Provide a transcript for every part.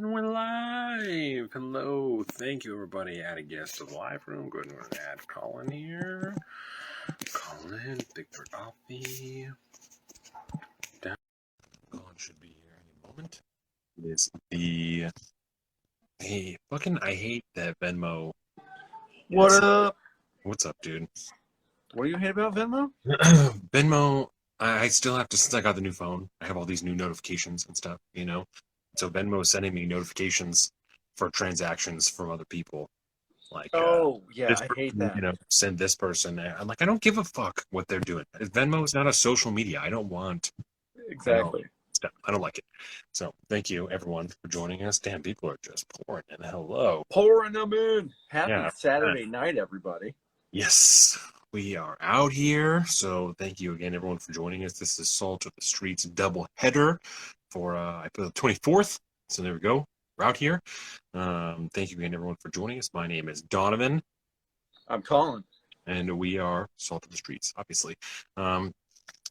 And we're live. Hello. Thank you, everybody. Add a guest to the live room. Go ahead and add Colin here. Colin, Bigford Offie. Down. Colin should be here any moment. Is the I hate that Venmo. What up? What's up, dude? What do you hate about Venmo? Venmo. I still have to, since I got the new phone, I have all these new notifications and stuff, you know? So Venmo is sending me notifications for transactions from other people. Like, I hate that. You know, send this person. I'm like, I don't give a fuck what they're doing. Venmo is not a social media. I don't want. Exactly. I don't like it. So thank you, everyone, for joining us. Damn, people are just pouring in. Hello. Pouring them in. Happy Saturday night, everybody. Yes. We are out here, so thank you again, everyone, for joining us. This is Salt of the Streets double header for I put the 24th. So there we go. We're out here. Thank you again, everyone, for joining us. My name is Donovan. I'm Colin. And we are Salt of the Streets, obviously.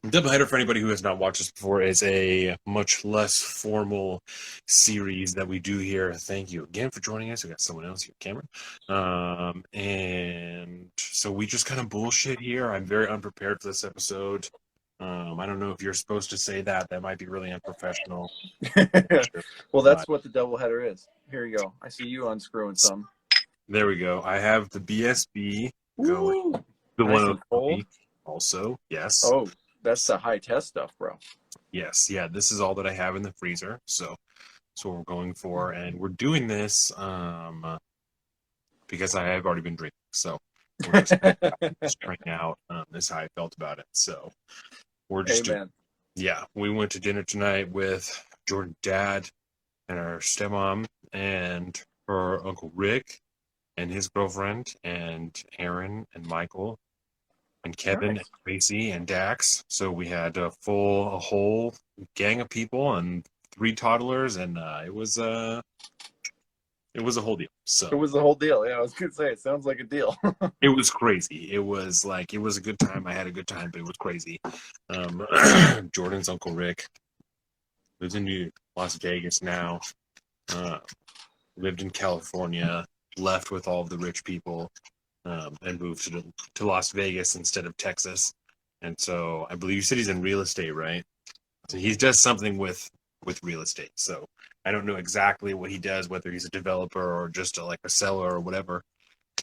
Doubleheader, for anybody who has not watched this before, is a much less formal series that we do here. Thank you again for joining us. We got someone else here, Cameron. And so we just kind of bullshit here. I'm very unprepared for this episode. I don't know if you're supposed to say that. That might be really unprofessional. Well, that's what the doubleheader is. Here you go. I see you unscrewing some. There we go. I have the BSB going. The nice one also. Yes. Oh. That's the high test stuff, bro. Yes, yeah. This is all that I have in the freezer, so what we're going for, and we're doing this because I have already been drinking. So we're just trying out. This is how I felt about it. So we're just we went to dinner tonight with Jordan's dad and our stepmom and her uncle Rick and his girlfriend and Aaron and Michael. And Kevin and Tracy and Dax. So we had a whole gang of people and 3 toddlers, and it was a whole deal. So it was a whole deal. Yeah, I was gonna say it sounds like a deal. It was crazy. It was a good time. I had a good time, but it was crazy. Jordan's uncle Rick lives in Las Vegas now. Lived in California, left with all of the rich people. And moved to Las Vegas instead of Texas. And so I believe you said he's in real estate, right? So he does something with real estate. So I don't know exactly what he does, whether he's a developer or just a seller or whatever,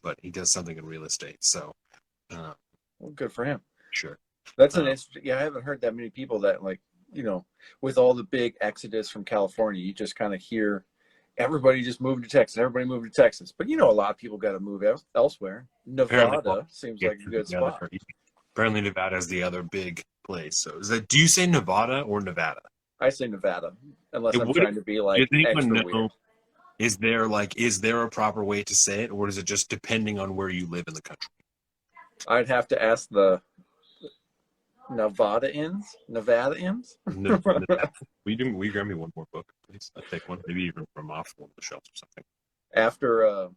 but he does something in real estate. So well, good for him. Sure. That's an interesting. I haven't heard that many people that, like, you know, with all the big exodus from California, you just kind of hear everybody just moved to Texas. Everybody moved to Texas. But, you know, a lot of people got to move elsewhere. Nevada seems like a good spot. Apparently Nevada is the other big place. So do you say Nevada or Nevada? I say Nevada, unless I'm trying to be like extra weird. Is there a proper way to say it, or is it just depending on where you live in the country? I'd have to ask the Nevadaans. No, will you grab me one more book, please? I'll take one, maybe even from off one of the shelves or something. After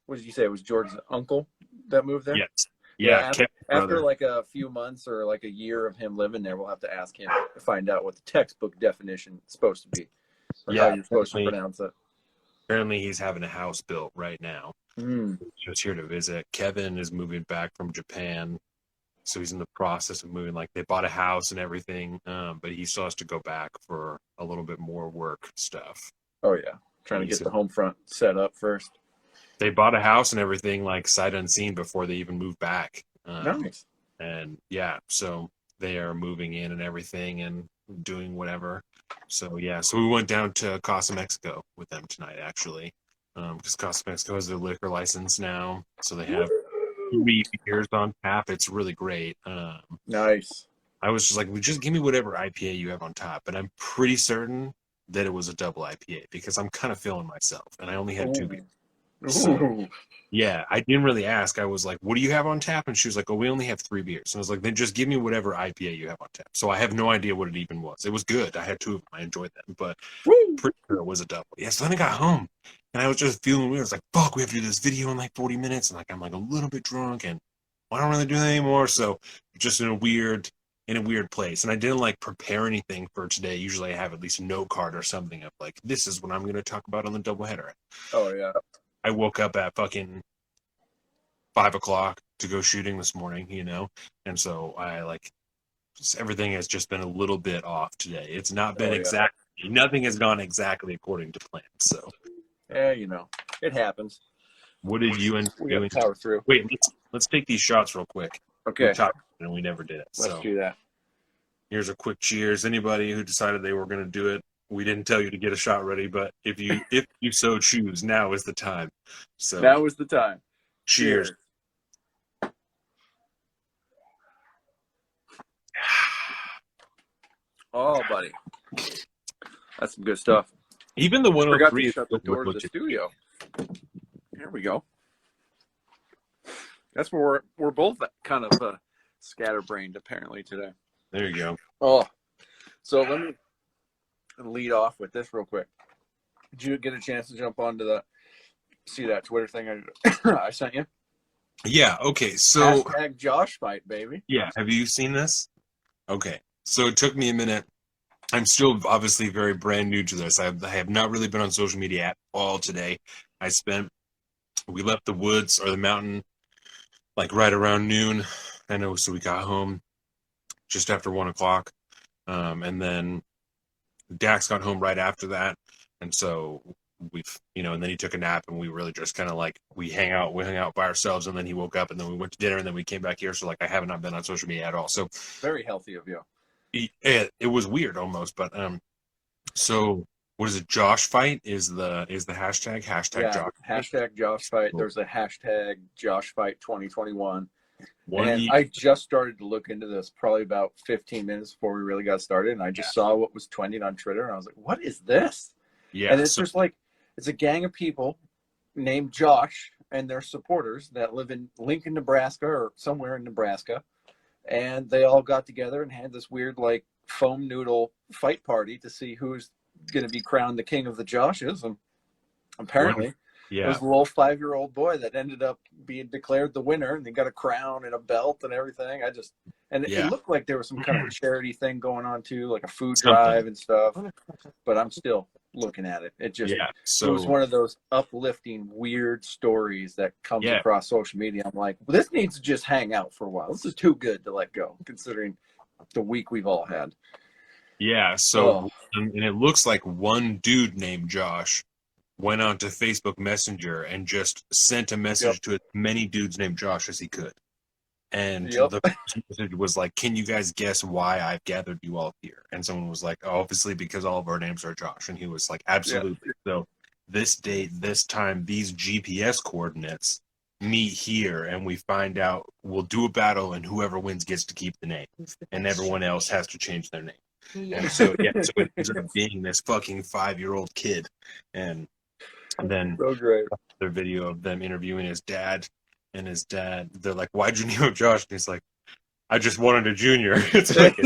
what did you say? It was George's uncle that moved there? Yes. Yeah. After like a few months or like a year of him living there, we'll have to ask him to find out what the textbook definition is supposed to be, or how you're supposed to pronounce it. Apparently, he's having a house built right now. Just here to visit. Kevin is moving back from Japan. So he's in the process of moving. Like, they bought a house and everything, but he still has to go back for a little bit more work stuff. Oh, yeah. Trying to get the home front set up first. They bought a house and everything, like, sight unseen before they even moved back. Nice. And, so they are moving in and everything and doing whatever. So, so we went down to Casa Mexico with them tonight, actually, because Casa Mexico has their liquor license now. So they have 3 beers on tap. It's really great. Nice. I was just like, just give me whatever IPA you have on top. But I'm pretty certain that it was a double IPA because I'm kind of feeling myself. And I only had 2 beers. So, I didn't really ask. I was like, what do you have on tap? And she was like, oh, we only have 3 beers. And I was like, then just give me whatever IPA you have on tap. So I have no idea what it even was. It was good. I had 2 of them. I enjoyed them. But pretty sure it was a double. Yeah, so then I got home. And I was just feeling weird. I was like, fuck, we have to do this video in like 40 minutes. And like, I'm like a little bit drunk. And I don't really do that anymore. So just in a weird in a weird place, and I didn't like prepare anything for today. Usually I have at least a note card or something of like, this is what I'm going to talk about on the doubleheader. Oh yeah. I woke up at fucking 5 o'clock to go shooting this morning, you know, and so I like everything has just been a little bit off today. It's not been exactly, nothing has gone exactly according to plan. So yeah, you know, it happens. what did you end up We doing? got to power through. Wait, let's take these shots real quick. Okay. We talked and we never did it. Let's So do that. here's a quick cheers. Anybody who decided they were going to do it, we didn't tell you to get a shot ready, but if you so choose, now is the time. So now is the time. Cheers. Oh, buddy, that's some good stuff. Even the Forgot 103 to shut the door to the studio. Here we go. That's where we're both kind of scatterbrained apparently today. There you go. Oh, so let me lead off with this real quick. Did you get a chance to jump onto see that Twitter thing I sent you? Yeah. Okay. So hashtag Josh fight, baby. Yeah. Have you seen this? Okay. So it took me a minute. I'm still obviously very brand new to this. I have not really been on social media at all today. We left the woods or the mountain like right around noon. I know. So we got home just after 1 o'clock. And then Dax got home right after that. And so and then he took a nap and we really just kind of like, we hung out by ourselves, and then he woke up and then we went to dinner and then we came back here. So like, I have not been on social media at all. So very healthy of you. It was weird almost, but so what is it? Josh fight is the hashtag Josh. Hashtag Josh fight. There's a hashtag Josh fight 2021. And I just started to look into this probably about 15 minutes before we really got started, and I just saw what was trending on Twitter, and I was like, "What is this?" Yeah, and it's just like it's a gang of people named Josh and their supporters that live in Lincoln, Nebraska, or somewhere in Nebraska. And they all got together and had this weird like foam noodle fight party to see who's going to be crowned the king of the Joshes. And apparently it was a little 5-year-old boy that ended up being declared the winner, and they got a crown and a belt and everything. It looked like there was some kind of charity thing going on too, like a food drive and stuff, but I'm still looking at it. It was one of those uplifting weird stories that comes across social media. I'm like, well, this needs to just hang out for a while. This is too good to let go, considering the week we've all had. Yeah, so and it looks like one dude named Josh went onto Facebook Messenger and just sent a message to as many dudes named Josh as he could. And the message was like, can you guys guess why I've gathered you all here? And someone was like, oh, obviously because all of our names are Josh. And he was like, absolutely. So this date, this time, these GPS coordinates meet here, and we find out, we'll do a battle, and whoever wins gets to keep the name. And everyone else has to change their name. And so it ends up being this fucking 5-year-old kid. And then so great. Their video of them interviewing his dad. And his dad, they're like, why'd you name him Josh? And he's like, I just wanted a junior. It's like,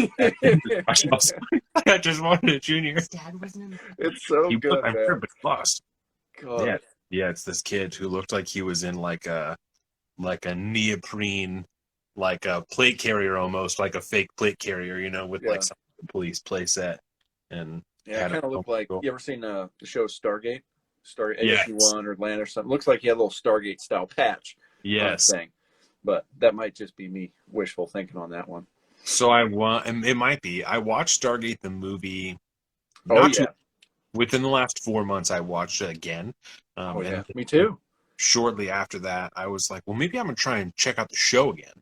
I just wanted a junior. His dad wasn't in the It's so good, I'm man. sure, but lost. God. Yeah, it's this kid who looked like he was in like a neoprene, like a plate carrier almost, like a fake plate carrier, with like some police play set. And it kind of looked like, you ever seen the show Stargate? ASU1 or Atlanta or something. Looks like he had a little Stargate style patch. Yes. Thing. But that might just be me wishful thinking on that one. So it might be. I watched Stargate the movie. Within the last 4 months, I watched it again. Me too. Shortly after that, I was like, well, maybe I'm going to try and check out the show again,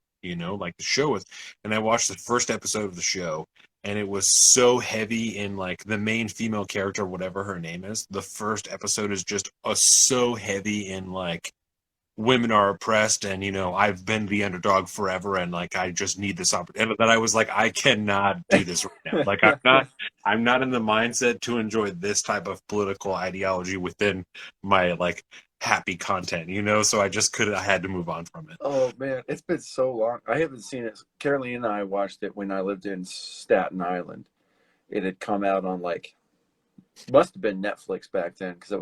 like the show was. And I watched the first episode of the show, and it was so heavy in like the main female character, whatever her name is. The first episode is just so heavy in like, women are oppressed, and I've been the underdog forever, and like I just need this opportunity. And that I was like, I cannot do this right now. Like I'm not in the mindset to enjoy this type of political ideology within my like happy content, So I just I had to move on from it. Oh man, it's been so long. I haven't seen it. Caroline and I watched it when I lived in Staten Island. It had come out on must have been Netflix back then, because it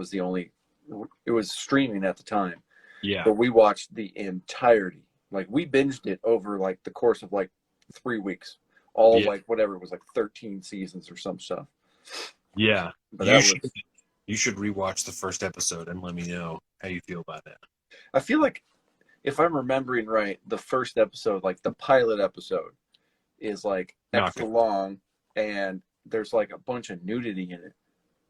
was streaming at the time. Yeah. But we watched the entirety. Like we binged it over like the course of like 3 weeks, all Yeah. like whatever it was, like 13 seasons or some stuff. Yeah. But You should rewatch the first episode and let me know how you feel about it. I feel like if I'm remembering right, the first episode, like the pilot episode, is like Not extra good. long, and there's like a bunch of nudity in it.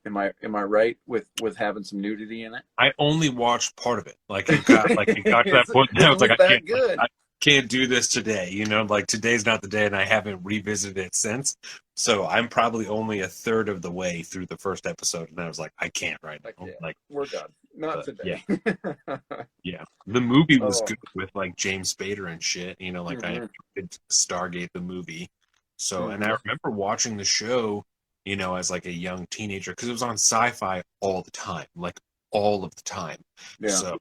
Am I right with having some nudity in it? I only watched part of it. It got to that point. I was like, I can't do this today. Like today's not the day, and I haven't revisited it since. So I'm probably only a third of the way through the first episode, and I was like, I can't right now. We're done. Not today. Yeah, yeah. The movie was Oh. good with like James Spader and shit. I did Stargate the movie. So, and I remember watching the show, as like a young teenager, because it was on Sci-Fi all the time, like all of the time. Yeah. So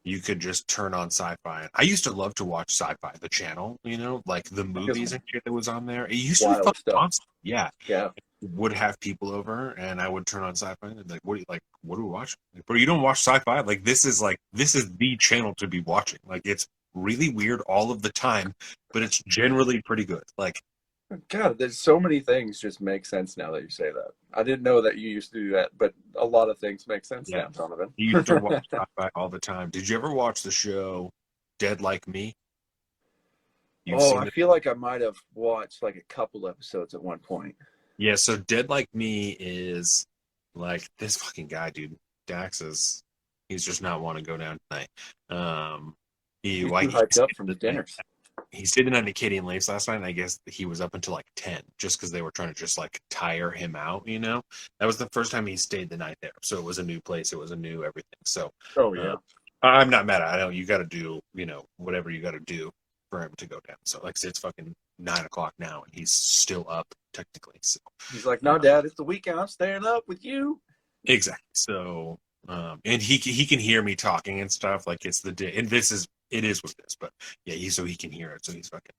you could just turn on Sci-Fi. I used to love to watch Sci-Fi, the channel, like the movies and shit that was on there. It used to be fucking awesome. Yeah. Yeah. Would have people over, and I would turn on Sci-Fi and like, what do we watch? Bro, you don't watch Sci-Fi? Like this is the channel to be watching. Like it's really weird all of the time, but it's generally pretty good. Like, God, there's so many things just make sense now that you say that. I didn't know that you used to do that, but a lot of things make sense now, Donovan. You used to watch Sci-Fi all the time. Did you ever watch the show Dead Like Me? I feel like I might have watched like a couple episodes at one point. Yeah, so Dead Like Me is like this fucking guy, dude. He's just not want to go down tonight. He's too hyped up from the dinners. He stayed the night at Katie and Leif's last night, and I guess he was up until like 10, just because they were trying to just like tire him out, That was the first time he stayed the night there. So it was a new place, it was a new everything. So I'm not mad at it. I know you got to do, whatever you got to do for him to go down. So like I said, it's fucking 9:00 now, and he's still up technically. So he's like, "No, Dad, it's the weekend. I'm staying up with you." Exactly. So, and he can hear me talking and stuff. Like it's the day, and it is what it is. But yeah, he can hear it, so he's fucking.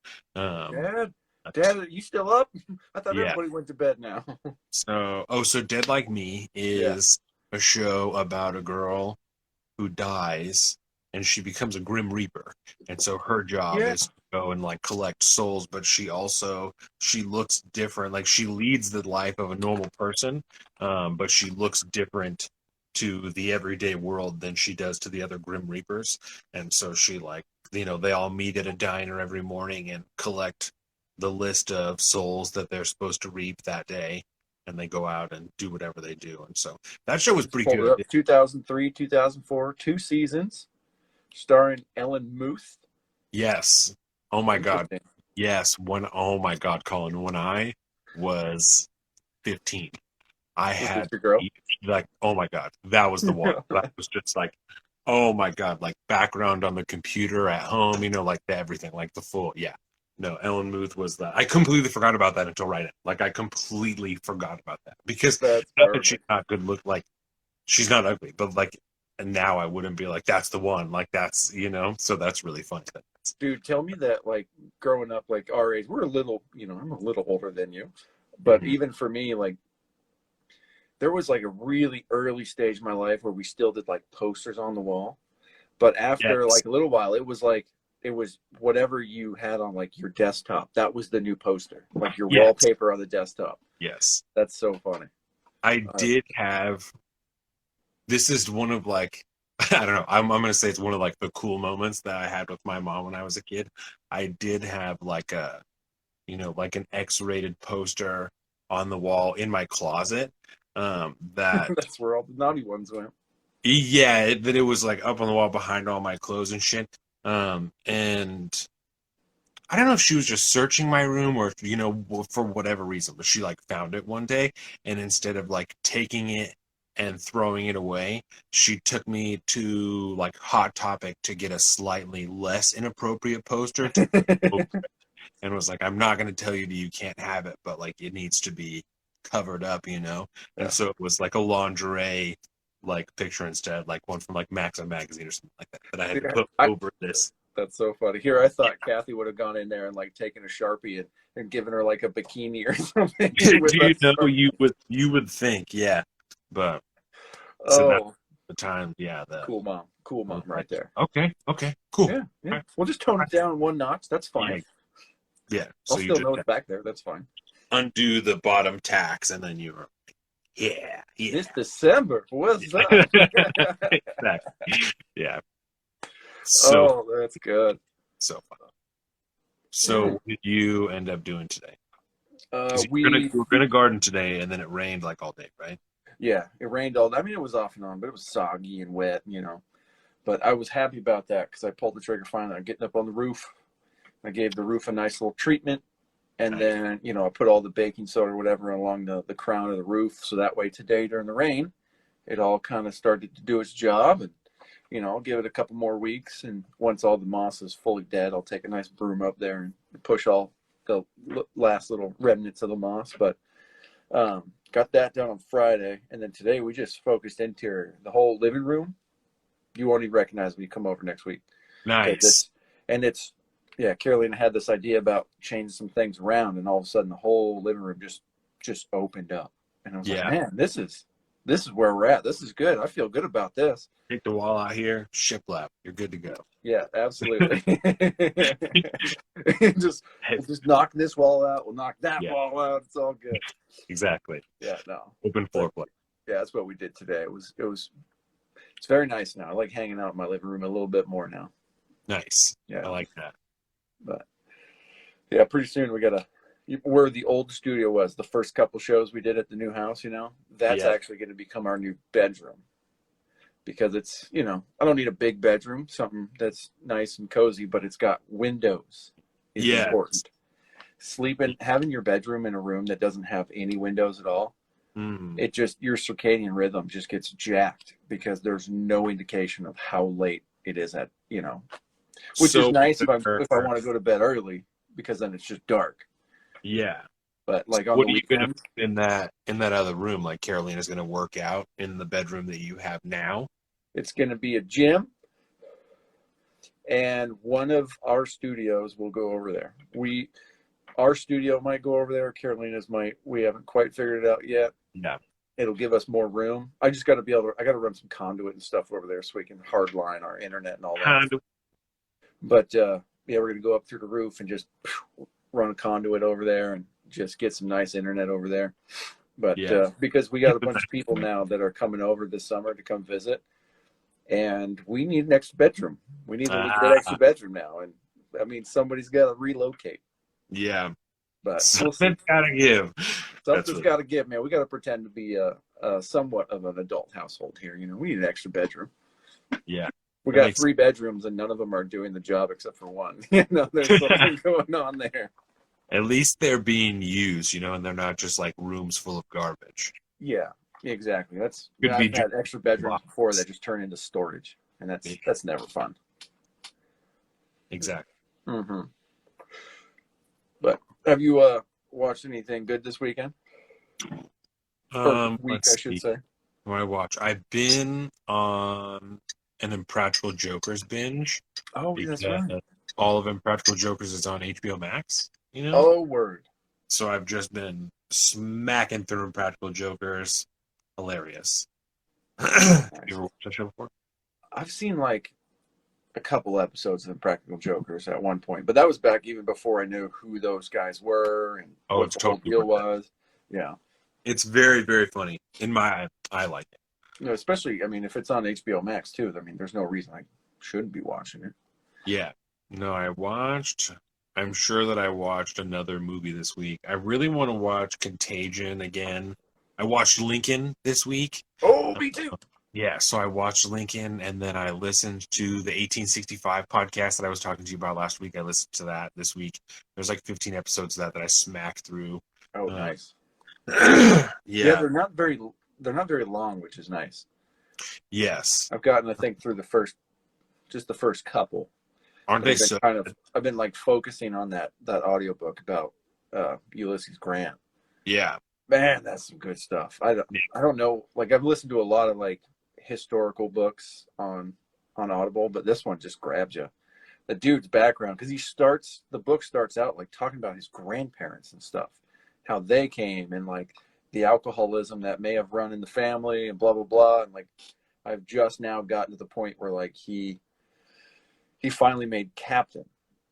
Dad, are you still up? I thought everybody went to bed now. So Dead Like Me is a show about a girl who dies, and she becomes a Grim Reaper, and so her job is to go and like collect souls, but she looks different. Like she leads the life of a normal person, but she looks different to the everyday world than she does to the other Grim Reapers. And so she they all meet at a diner every morning and collect the list of souls that they're supposed to reap that day, and they go out and do whatever they do. And so that show was pretty good. 2003, 2004, 2 seasons, starring Ellen Muth. Yes. Oh my God. Yes. Oh my God, Colin. When I was 15, I had like, oh my God, that was the one. That was just like, oh my God, like background on the computer at home, like everything, like the full, No, Ellen Muth was that. I completely forgot about that until right now. Like I completely forgot about that because not that she's not good look, like she's not ugly, but like, and now I wouldn't be like, that's the one. Like that's, so that's really fun. Dude, tell me that like growing up, like our age, we're a little, I'm a little older than you, but even for me, like there was like a really early stage in my life where we still did like posters on the wall. But after like a little while, it was whatever you had on like your desktop. That was the new poster, like your wallpaper on the desktop. Yes. That's so funny. I did have, this is one of like, I don't know, I'm going to say it's one of like the cool moments that I had with my mom when I was a kid. I did have like a, like an X-rated poster on the wall in my closet. That's where all the naughty ones went. Yeah, that it was like up on the wall behind all my clothes and shit. And I don't know if she was just searching my room or, for whatever reason, but she like found it one day, and instead of like taking it and throwing it away, she took me to like Hot Topic to get a slightly less inappropriate poster and was like, I'm not going to tell you that you can't have it, but like it needs to be covered up, And so it was like a lingerie like picture instead, like one from like Maxim magazine or something like that I had to put over this. That's so funny. Here, I thought Kathy would have gone in there and like taken a Sharpie and given her like a bikini or something. You would think, but so that's the time, cool mom right there. Okay, cool. Yeah. We'll just tone it down one notch. That's fine. Yeah. I'll So you still just know it's back there. That's fine. undo the bottom tacks, and then you're yeah. This December, what's up? Exactly. Yeah. So Oh, that's good. so fun. So what did you end up doing today? Uh, Because we you were gonna garden today, and then it rained like all day, right? Yeah, it rained all. I mean, it was off and on, but it was soggy and wet, you know. But I was happy about that because I pulled the trigger finally on getting up on the roof. I gave the roof a nice little treatment, and Nice. then I put all the baking soda or whatever along the crown of the roof, so that way today during the rain, it all kind of started to do its job. And I'll give it a couple more weeks, and once all the moss is fully dead, I'll take a nice broom up there and push all the last little remnants of the moss. But got that done on Friday, and then today we just focused interior. The whole living room, you won't even recognize when you come over next week. Nice. Carolina had this idea about changing some things around, and all of a sudden the whole living room just opened up, and I was like, man, this is where we're at. This is good. I feel good about this. Take the wall out here, shiplap. You're good to go. Yeah, absolutely. just knock this wall out. We'll knock that wall out. It's all good. Exactly. Yeah, no. Open floor play. Yeah, that's what we did today. It's very nice now. I like hanging out in my living room a little bit more now. Nice. Yeah, I like that. But yeah, pretty soon we gotta where the old studio was. The first couple shows we did at the new house, that's actually going to become our new bedroom. Because it's, I don't need a big bedroom, something that's nice and cozy, but it's got windows is important. Having your bedroom in a room that doesn't have any windows at all, your circadian rhythm just gets jacked because there's no indication of how late it is which is nice if I want to go to bed early, because then it's just dark. Yeah. But like on what the are you gonna weekend, in that other room? Like Carolina's gonna work out in the bedroom that you have now? it's gonna be a gym, and one of our studios will go over there. Our studio might go over there, Carolina's might. We haven't quite figured it out yet. Yeah. It'll give us more room. I just got to I got to run some conduit and stuff over there so we can hardline our internet and all that. But we're going to go up through the roof and just run a conduit over there and just get some nice internet over there. But because we got a bunch of people now that are coming over this summer to come visit, and we need an extra bedroom. We need a legit extra bedroom now. And I mean, somebody's got to relocate. Yeah. But something's gotta give. Something's got to give, man. We got to pretend to be somewhat of an adult household here. We need an extra bedroom. Yeah. We got 3 bedrooms, and none of them are doing the job except for one. There's something going on there. At least they're being used, and they're not just like rooms full of garbage. Yeah, exactly. I've had extra bedrooms before that just turn into storage, and that's never fun. Exactly. Mm-hmm. But have you watched anything good this weekend? Week, I should say. What I watch? I've been on an Impractical Jokers binge. Oh, that's right. All of Impractical Jokers is on HBO Max. Oh, word. So I've just been smacking through Impractical Jokers. Hilarious. Have you ever watched that show before? I've seen like a couple episodes of Impractical Jokers at one point, but that was back even before I knew who those guys were and what the whole deal was. Yeah. It's very, very funny. In my eye, I like it. Especially, I mean, if it's on HBO Max too, I mean, there's no reason I shouldn't be watching it. Yeah. No, I'm sure that I watched another movie this week. I really want to watch Contagion again. I watched Lincoln this week. Oh, me too. Yeah, so I watched Lincoln, and then I listened to the 1865 podcast that I was talking to you about last week. I listened to that this week. There's like 15 episodes of that I smacked through. Oh, nice. Yeah, they're not very long, which is nice. Yes, I've gotten, I think, through the first couple. Aren't they so? I've been like focusing on that audiobook about Ulysses Grant. Yeah, man, that's some good stuff. I don't know, like I've listened to a lot of like historical books on Audible, but this one just grabs you. The dude's background, because the book starts out like talking about his grandparents and stuff, how they came, and like the alcoholism that may have run in the family and blah blah blah. And like I've just now gotten to the point where like he finally made captain,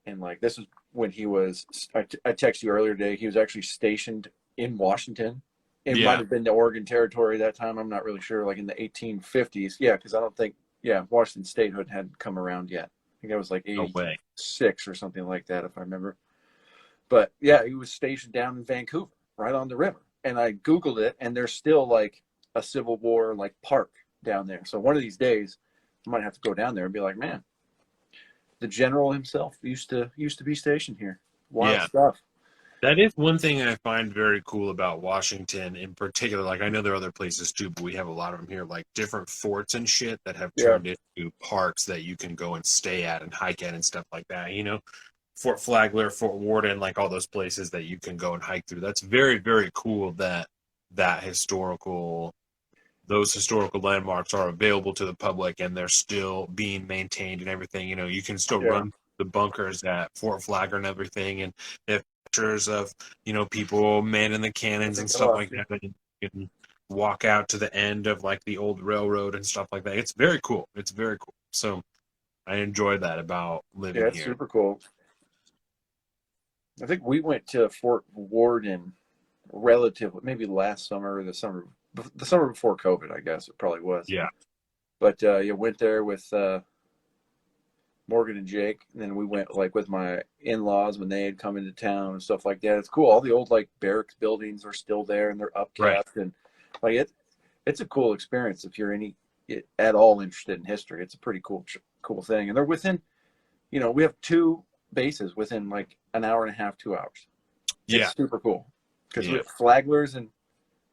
and like this was when he was, I texted you earlier today, he was actually stationed in Washington. It might have been the Oregon Territory that time. I'm not really sure, like in the 1850s. Yeah, because I don't think, Washington statehood hadn't come around yet. I think it was like 86 or something like that, if I remember. But yeah, he was stationed down in Vancouver, right on the river. And I Googled it, and there's still like a Civil War like park down there. So one of these days, I might have to go down there and be like, man, the general himself used to be stationed here. Wild stuff. That is one thing I find very cool about Washington in particular. Like, I know there are other places too, but we have a lot of them here, like different forts and shit that have turned into parks that you can go and stay at and hike at and stuff like that. You know, Fort Flagler, Fort Worden, like all those places that you can go and hike through. That's very, very cool that those historical landmarks are available to the public and they're still being maintained and everything. You know, you can still run the bunkers at Fort Flagler and everything, and they have pictures of, you know, people manning the cannons and stuff like that. And you can walk out to the end of like the old railroad and stuff like that. It's very cool. It's very cool. So I enjoy that about living here. Yeah, it's super cool. I think we went to Fort Worden maybe last summer or the summer before COVID, I guess it probably was. Yeah. But you went there with Morgan and Jake, and then we went like with my in-laws when they had come into town and stuff like that. It's cool. All the old like barracks buildings are still there and they're upkept, and like it's a cool experience if you're at all interested in history. It's a pretty cool thing, and they're within, you know, we have 2 bases within like an hour and a half, 2 hours. It's super cool because we have Flaglers and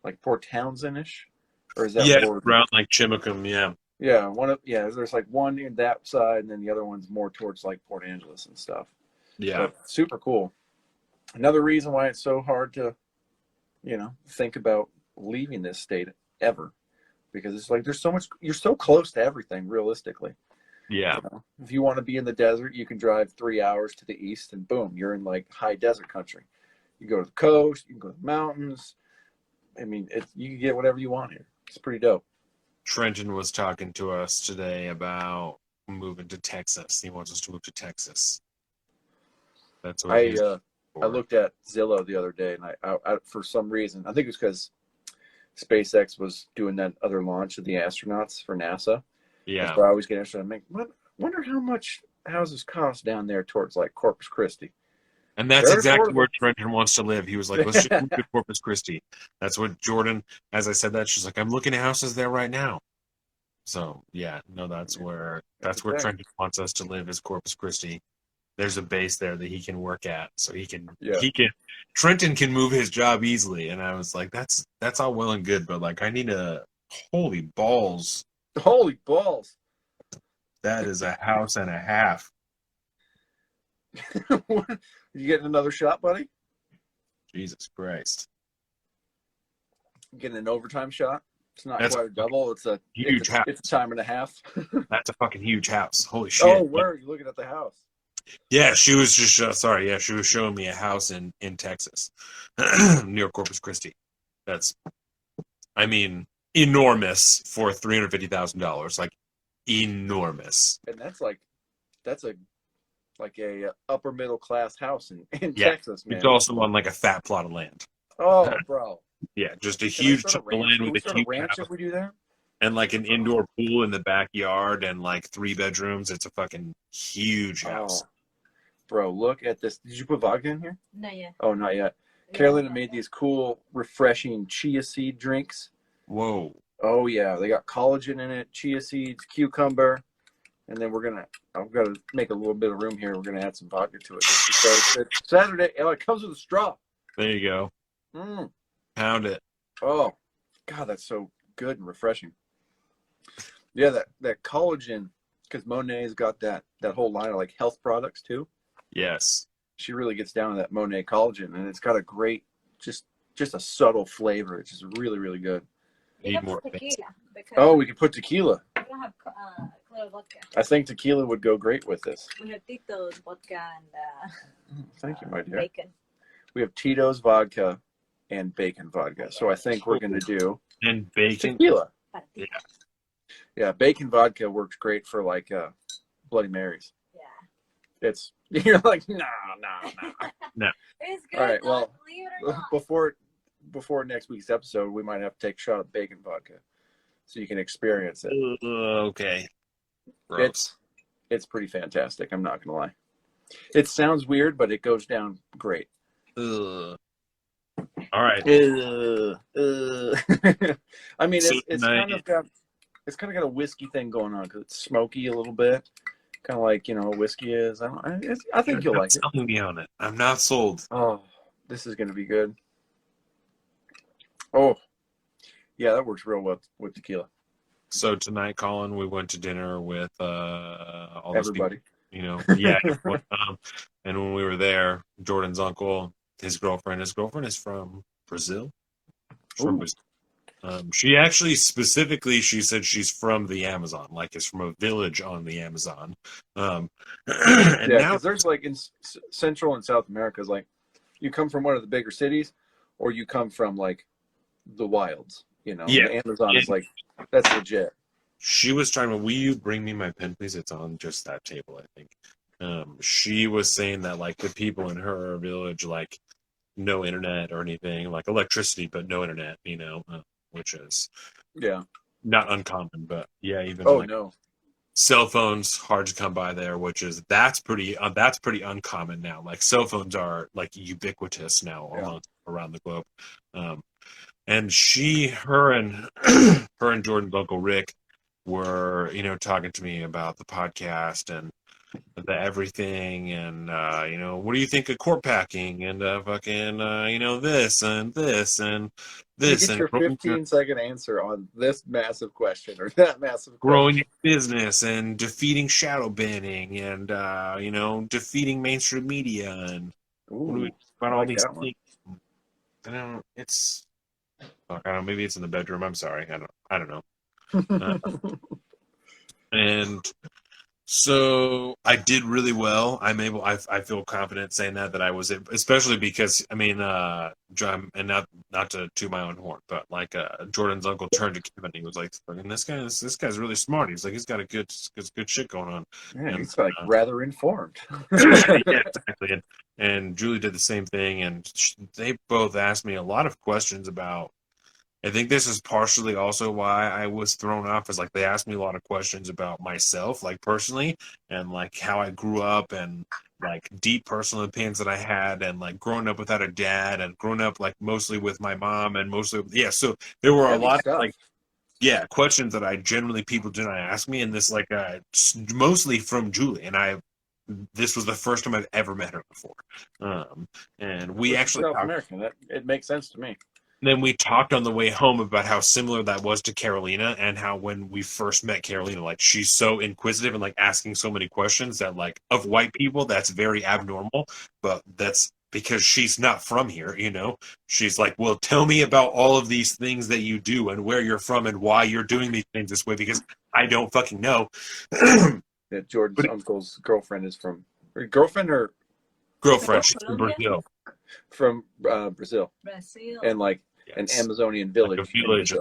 like Port Townsend-ish, or is that around like Chimacum? There's like one in that side, and then the other one's more towards like Port Angeles and stuff. But super cool. Another reason why it's so hard to, you know, think about leaving this state ever, because it's like there's so much, you're so close to everything realistically. You know, if you want to be in the desert, you can drive 3 hours to the east and boom, you're in like high desert country. You go to the coast, you can go to the mountains. I mean, you can get whatever you want here. It's pretty dope. Trenton was talking to us today about moving to Texas. He wants us to move to Texas. That's what I looked at Zillow the other day, and I for some reason, I think it was because SpaceX was doing that other launch of the astronauts for NASA. Yeah. So I always get interested. I'm like, wonder how much houses cost down there towards like Corpus Christi. And that's exactly where Trenton wants to live. He was like, let's just move to Corpus Christi. That's what Jordan, as I said that, she's like, I'm looking at houses there right now. So that's where Trenton wants us to live, is Corpus Christi. There's a base there that he can work at. So Trenton can move his job easily. And I was like, that's all well and good, but like I need holy balls. Holy balls. That is a house and a half. You getting another shot, buddy? Jesus Christ. Getting an overtime shot? It's not quite a double. It's a huge house. It's a time and a half. That's a fucking huge house. Holy shit. Oh, where are you looking at the house? Yeah, she was just she was showing me a house in Texas near Corpus Christi. That's, I mean, enormous for $350,000. Like, enormous. And that's a upper middle class house in Texas, man. It's also on like a fat plot of land. Oh, bro. Yeah, just a huge chunk of land with a huge ranch if we do that? And like an indoor pool in the backyard and like 3 bedrooms. It's a fucking huge house. Bro, look at this. Did you put vodka in here? Not yet. Oh, not yet. Carolina made these cool, refreshing chia seed drinks. Whoa. Oh, yeah. They got collagen in it, chia seeds, cucumber. And then I've got to make a little bit of room here. We're going to add some vodka to it. Just because it's Saturday. Oh, it comes with a straw. There you go. Pound it. Oh, God, that's so good and refreshing. Yeah, that collagen, because Monet's got that whole line of like health products too. Yes. She really gets down to that Monet collagen, and it's got a great, just a subtle flavor. It's just really, really good. Need more tequila. We could put tequila. We don't have clear vodka. I think tequila would go great with this. We have Tito's vodka and thank you, my dear. bacon. We have Tito's vodka and bacon vodka. So I think we're going to do and bacon tequila. Yeah. Yeah, bacon vodka works great for like Bloody Marys. Yeah. You're like, no. It's good. All right, though, well, believe it or not. before next week's episode, we might have to take a shot of bacon vodka so you can experience it. Okay. Gross. It's pretty fantastic. I'm not gonna lie. It sounds weird, but it goes down great. Ugh. All right. I mean, So it's tonight- kind of got a whiskey thing going on because it's smoky a little bit, kind of like whiskey is. I think you'll like it. Selling me on it. I'm not sold. Oh, this is gonna be good. Oh, yeah, that works real well with tequila. So tonight, Colin, we went to dinner with all those people. Everybody. Yeah. And when we were there, Jordan's uncle, his girlfriend is from Brazil. From Ooh. Brazil. She actually specifically, she said she's from the Amazon, like it's from a village on the Amazon. And Yeah, now because there's like in Central and South America, is like you come from one of the bigger cities, or you come from like the wilds. Yeah. The Amazon is like, that's legit. she was trying to, will you bring me my pen, please? It's on just that table, I think. She was saying that like the people in her village, like no internet or anything, like electricity, but no internet, which is not uncommon, but yeah, even No. cell phones hard to come by there, which is that's pretty uncommon now. Like cell phones are like ubiquitous now around the globe. And her and Jordan's uncle Rick were talking to me about the podcast and the everything, and what do you think of court packing and fucking this and this and this, You and get your 15-second answer on this massive question or that massive growing question. your business and defeating shadow banning and defeating mainstream media and about all these things. I don't know, maybe it's in the bedroom. I'm sorry, I don't know. And so I did really well. I feel confident saying that I was, especially because John, and not to toot my own horn, but like Jordan's uncle turned to Kevin and he was like, this guy's really smart. He's like, he's got a good shit going on. Yeah, he's like rather informed. Yeah, exactly. And Julie did the same thing, and they both asked me a lot of questions about. I think this is partially also why I was thrown off, is like they asked me a lot of questions about myself, like personally, and like how I grew up, and like deep personal opinions that I had, and like growing up without a dad, and growing up like mostly with my mom, and mostly so there were a lot of like questions that I generally people do not ask me, and this like mostly from Julie, and this was the first time I've ever met her before, and we actually South American. It makes sense to me. Then we talked on the way home about how similar that was to Carolina, and how when we first met Carolina, like she's so inquisitive and like asking so many questions that like of white people, that's very abnormal, but that's because she's not from here, She's like, well, tell me about all of these things that you do and where you're from and why you're doing these things this way, because I don't fucking know. That Jordan's uncle's girlfriend is from girlfriend. She's from Brazil. From Brazil. And like an Amazonian village. Like a village.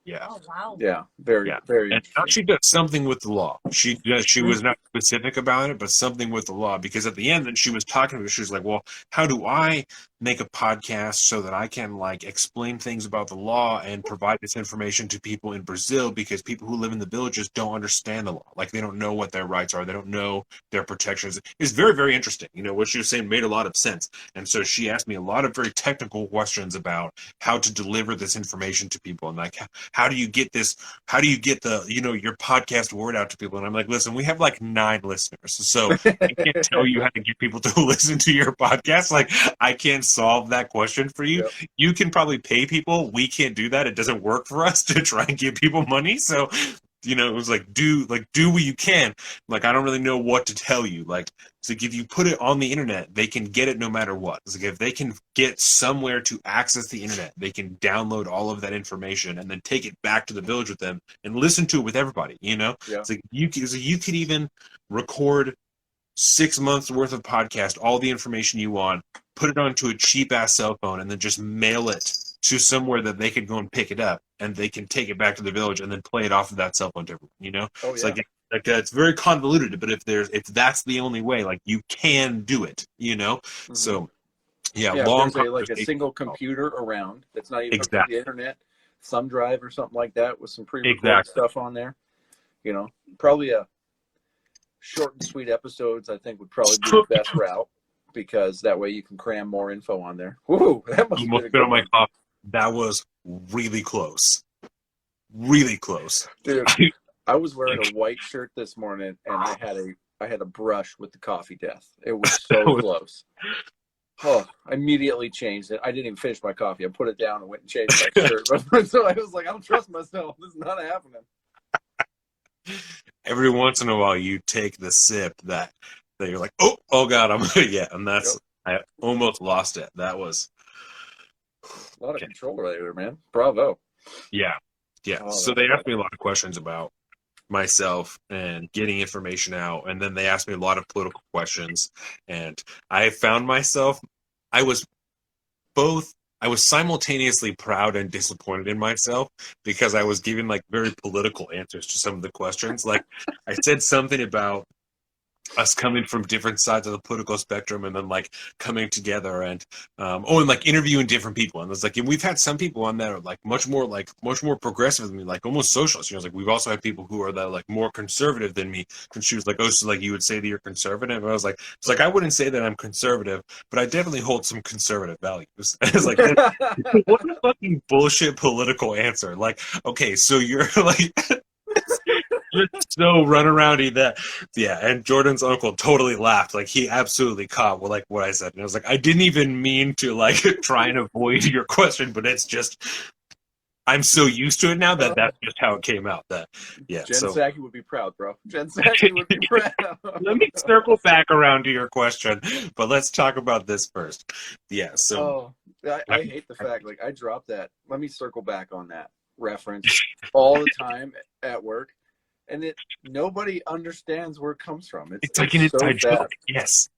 Yeah. Oh wow. Yeah. Very. And now she does something with the law. She was not specific about it, but something with the law. Because at the end, then she was talking to me. She was like, "Well, how do I make a podcast so that I can like explain things about the law and provide this information to people in Brazil? Because people who live in the villages don't understand the law. Like they don't know what their rights are. They don't know their protections." It's very, very interesting. What she was saying made a lot of sense. And so she asked me a lot of very technical questions about how to deliver this information to people, and like how do you get this? How do you get the your podcast word out to people? And I'm like, listen, we have like 9 listeners, so I can't tell you how to get people to listen to your podcast. Like I can't solve that question for you. Yep. You can probably pay people. We can't do that. It doesn't work for us to try and give people money. So it was like do what you can. Like I don't really know what to tell you. Like it's like if you put it on the internet, they can get it no matter what. It's like if they can get somewhere to access the internet, they can download all of that information and then take it back to the village with them and listen to it with everybody. Yeah. It's like you could even record 6 months worth of podcast, all the information you want, put it onto a cheap ass cell phone, and then just mail it to somewhere that they could go and pick it up, and they can take it back to the village and then play it off of that cell phone to everyone. It's like Like it's very convoluted, but if that's the only way, like you can do it, you know. Mm-hmm. So yeah, if long there's a single computer around that's not even hooked to the internet, thumb drive or something like that with some pre-recorded stuff on there, you know, probably a short and sweet episodes I think would probably be the best route, because that way you can cram more info on there. Woo, that must have been a good one. That was really close. Really close. Dude, I was wearing a white shirt this morning and I had a brush with the coffee death. It was so close. Oh, I immediately changed it. I didn't even finish my coffee. I put it down and went and changed my shirt. So I was like, I don't trust myself. This is not happening. Every once in a while you take the sip that you're like, oh God, and that's I almost lost it. That was a lot of control right there, man. Bravo. Yeah. So they asked me a lot of questions about myself and getting information out, and then they asked me a lot of political questions, and I found myself I was simultaneously proud and disappointed in myself, because I was giving like very political answers to some of the questions. Like I said something about us coming from different sides of the political spectrum, and then like coming together and and like interviewing different people. And it's like, and we've had some people on that are like much more progressive than me, like almost socialist. You know, like we've also had people who are that like more conservative than me. And she was like, oh, so like you would say that you're conservative? And I was like, it's like I wouldn't say that I'm conservative, but I definitely hold some conservative values. And it's like, what a fucking bullshit political answer. Like, okay, so you're like you're so run aroundy that, yeah. And Jordan's uncle totally laughed. Like he absolutely caught what I said. And I was like, I didn't even mean to like try and avoid your question, but it's just, I'm so used to it now that that's just how it came out. That Jen Psaki would be proud, bro. Jen Psaki would be proud. Let me circle back around to your question, but let's talk about this first. Yeah. So I hate the fact, like I dropped that. Let me circle back on that reference all the time at work. And nobody understands where it comes from. It's like an inside joke. Yes.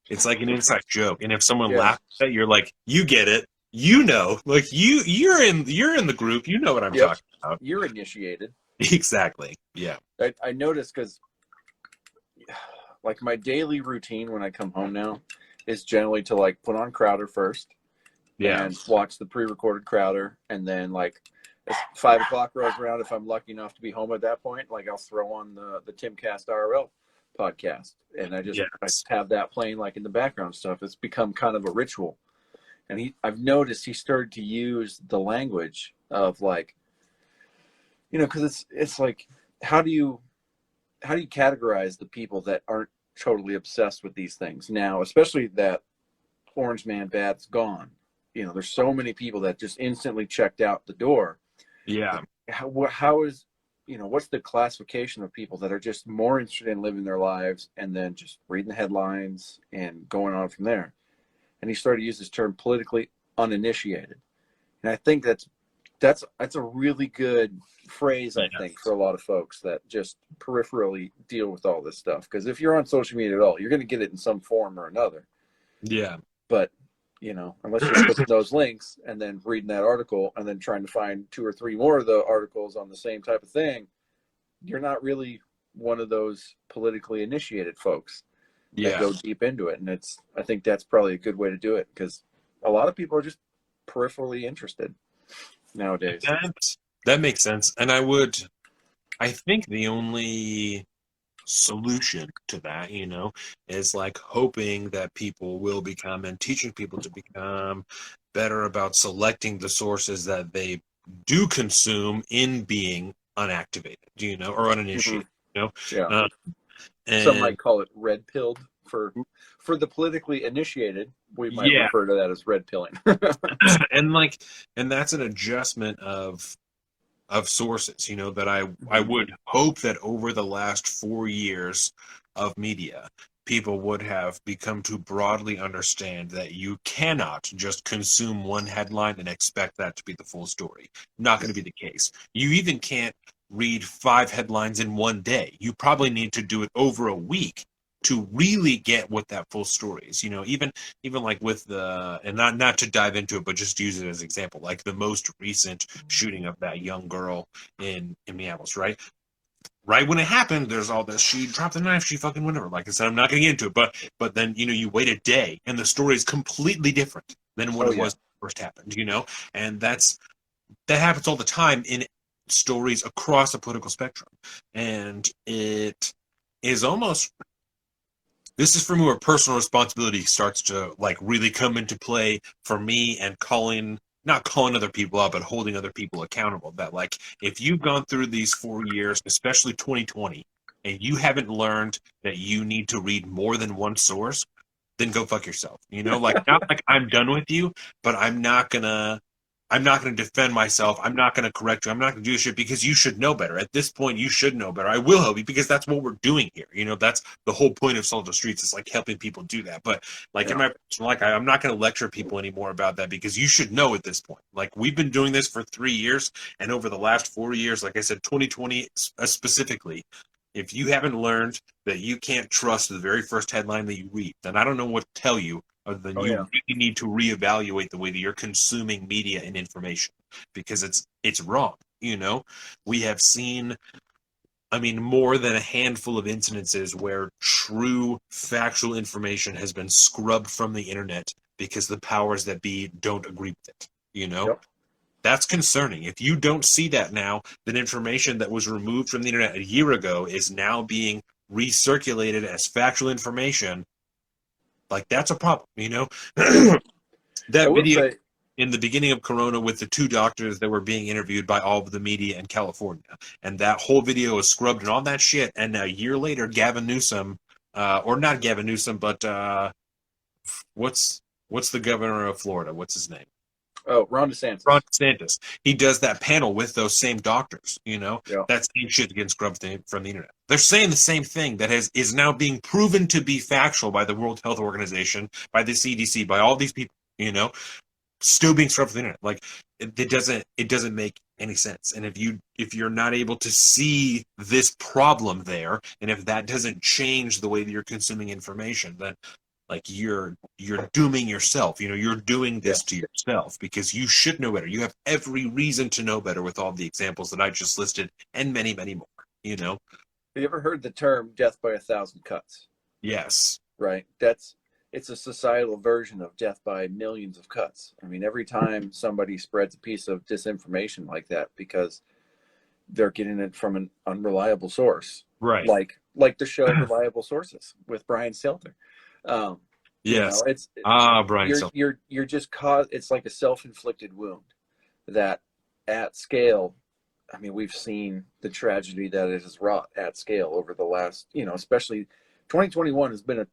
It's like an inside joke. And if someone laughs at it, you're like, you get it. You know. Like you're in the group. You know what I'm talking about. You're initiated. Exactly. Yeah. I noticed, because like my daily routine when I come home now is generally to like put on Crowder first. Yeah. And watch the pre-recorded Crowder, and then like as 5 o'clock rolls around, if I'm lucky enough to be home at that point, like I'll throw on the Timcast RL podcast, and I have that playing like in the background stuff. It's become kind of a ritual. And I've noticed he started to use the language of like, you know, because it's like, how do you categorize the people that aren't totally obsessed with these things now, especially that Orange Man Bad's gone. You know, there's so many people that just instantly checked out the door. Yeah. How is, you know, what's the classification of people that are just more interested in living their lives and then just reading the headlines and going on from there? And he started to use this term, politically uninitiated. And I think that's a really good phrase, I think, for a lot of folks that just peripherally deal with all this stuff. Because if you're on social media at all, you're going to get it in some form or another. Yeah. But, you know, unless you're clicking those links and then reading that article and then trying to find 2 or 3 more of the articles on the same type of thing, you're not really one of those politically initiated folks that go deep into it. And I think that's probably a good way to do it, because a lot of people are just peripherally interested nowadays. That makes sense. And I think the only solution to that, you know, is like hoping that people will become, and teaching people to become better about selecting the sources that they do consume in being unactivated, you know, or uninitiated, you know? Yeah. And some might call it red pilled. For the politically initiated, we might refer to that as red pilling. and that's an adjustment of sources, you know, that I would hope that over the last 4 years of media, people would have become to broadly understand that you cannot just consume one headline and expect that to be the full story. Not going to be the case. You even can't read 5 headlines in one day. You probably need to do it over a week to really get what that full story is, you know, even like with and not to dive into it, but just use it as an example, like the most recent shooting of that young girl in Minneapolis, right? right when it happened, there's all this, she dropped the knife, she fucking whatever. Like I said, I'm not going to get into it, but then, you wait a day and the story is completely different than what it was when it first happened, and that happens all the time in stories across the political spectrum. And it is almost, this is for me where personal responsibility starts to like really come into play for me, and not calling other people out, but holding other people accountable. That like, if you've gone through these 4 years, especially 2020, and you haven't learned that you need to read more than one source, then go fuck yourself. Like, not like I'm done with you, but I'm not gonna defend myself. I'm not gonna correct you. I'm not gonna do this shit because you should know better. At this point, you should know better. I will help you because that's what we're doing here. That's the whole point of Soldier Streets. It's like helping people do that. But like in my personal life, I'm not gonna lecture people anymore about that because you should know at this point. Like, we've been doing this for 3 years, and over the last 4 years, like I said, 2020 specifically, if you haven't learned that you can't trust the very first headline that you read, then I don't know what to tell you, other than you really need to reevaluate the way that you're consuming media and information, because it's wrong. We have seen, more than a handful of incidences where true factual information has been scrubbed from the internet because the powers that be don't agree with it. Yep. That's concerning. If you don't see that now, then information that was removed from the internet a year ago is now being recirculated as factual information. Like, that's a problem, That video in the beginning of Corona with the 2 doctors that were being interviewed by all of the media in California, and that whole video was scrubbed and all that shit, and now a year later, Gavin Newsom, or not Gavin Newsom, but what's the governor of Florida? What's his name? Oh, Ron DeSantis. Ron DeSantis. He does that panel with those same doctors, That same shit getting scrubbed from the internet. They're saying the same thing that is now being proven to be factual by the World Health Organization, by the CDC, by all these people, still being scrubbed from the internet. Like, it doesn't make any sense. And if you're not able to see this problem there, and if that doesn't change the way that you're consuming information, then like you're dooming yourself. You're doing this to yourself, because you should know better. You have every reason to know better with all the examples that I just listed, and many, many more. Have you ever heard the term death by 1,000 cuts? Yes. Right. It's a societal version of death by millions of cuts. Every time somebody spreads a piece of disinformation like that because they're getting it from an unreliable source. Right. Like the show Reliable Sources with Brian Stelter. Yes. Brian. You're just it's like a self-inflicted wound that at scale, we've seen the tragedy that it has wrought at scale over the last, especially 2021 has been a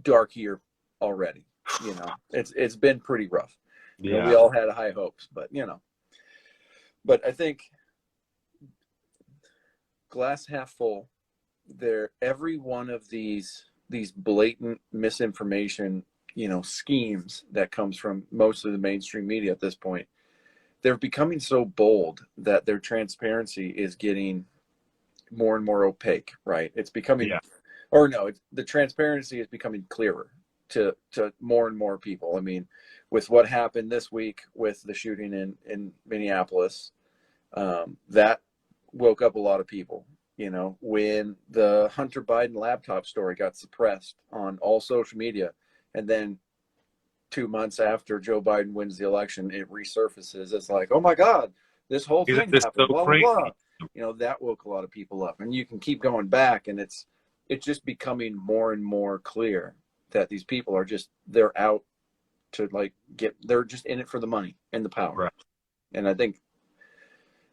dark year already. It's been pretty rough. We all had high hopes, but I think glass half full, every one of these blatant misinformation, schemes that comes from most of the mainstream media at this point, they're becoming so bold that their transparency is getting more and more opaque, right? It's becoming, the transparency is becoming clearer to more and more people. With what happened this week with the shooting in Minneapolis, that woke up a lot of people. When the Hunter Biden laptop story got suppressed on all social media, and then 2 months after Joe Biden wins the election, it resurfaces. It's like, oh my God, this whole thing happened, so blah, crazy. blah, blah. That woke a lot of people up. And you can keep going back, and it's just becoming more and more clear that these people are they're out to they're just in it for the money and the power. Right. And I think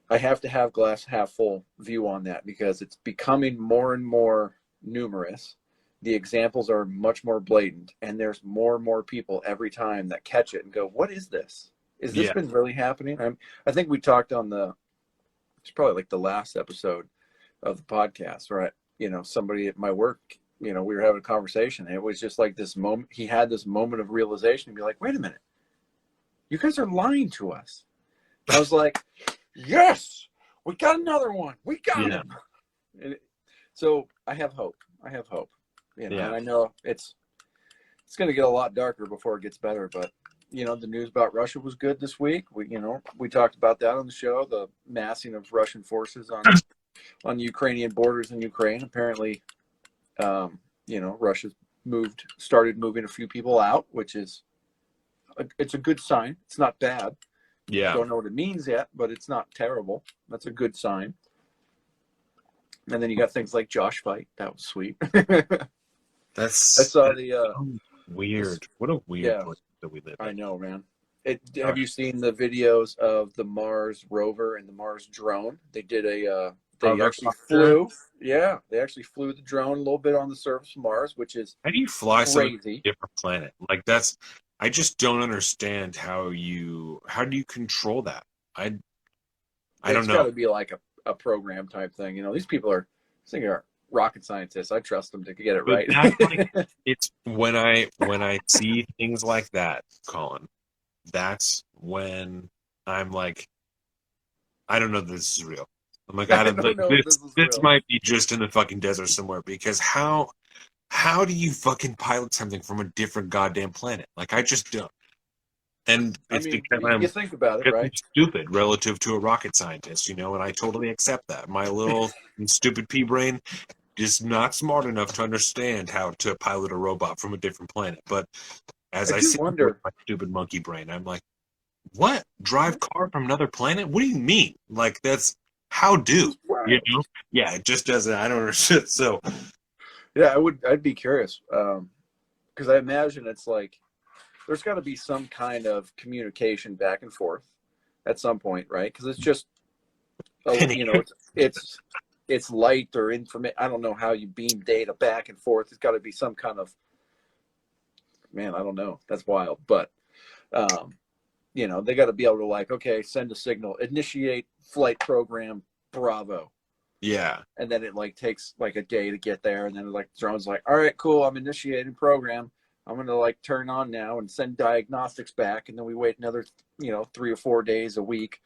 I have to have glass half full view on that, because it's becoming more and more numerous. The examples are much more blatant, and there's more and more people every time that catch it and go, what is this? Is this been really happening? I think we talked on it's probably like the last episode of the podcast, right? Somebody at my work, we were having a conversation, and it was just like this moment. He had this moment of realization and be like, wait a minute, you guys are lying to us. I was like, yes, we got another one. We got him. So I have hope. And I know it's going to get a lot darker before it gets better. But the news about Russia was good this week. We talked about that on the show. The massing of Russian forces on on the Ukrainian borders in Ukraine. Apparently, Russia's started moving a few people out, which is it's a good sign. It's not bad. Yeah. Don't know what it means yet, but it's not terrible. That's a good sign. And then you got things like Josh Fight. That was sweet. I saw the weird. What a weird place that we live in. I know, man. Have you seen the videos of the Mars rover and the Mars drone? They did they actually flew. Yeah, they actually flew the drone a little bit on the surface of Mars, which is how do you fly crazy. to a different planet? Like I just don't understand how do you control that? I don't know. It's got to be like a program type thing. These people are rocket scientists. I trust them to get it right. It's when I see things like that, Colin, that's when I'm like, I don't know if this is real. I'm like, this might be just in the fucking desert somewhere, because how do you fucking pilot something from a different goddamn planet? Like, I just don't. And it's because you think about it, right? I'm stupid relative to a rocket scientist, and I totally accept that. My little stupid pea brain is not smart enough to understand how to pilot a robot from a different planet. But as I sit with my stupid monkey brain, I'm like, what? Drive car from another planet? What do you mean? Like, that's how do? Yeah, it just doesn't. I don't understand. So, yeah, I'd be curious, because I imagine it's like there's got to be some kind of communication back and forth at some point, right? Because it's just, it's light or information. I don't know how you beam data back and forth. It's got to be some kind of, man, I don't know. That's wild. But, they got to be able to okay, send a signal, initiate flight program, Bravo. Yeah. And then it takes a day to get there. And then the drone's all right, cool. I'm initiating program. I'm going to turn on now and send diagnostics back. And then we wait another, 3 or 4 days a week,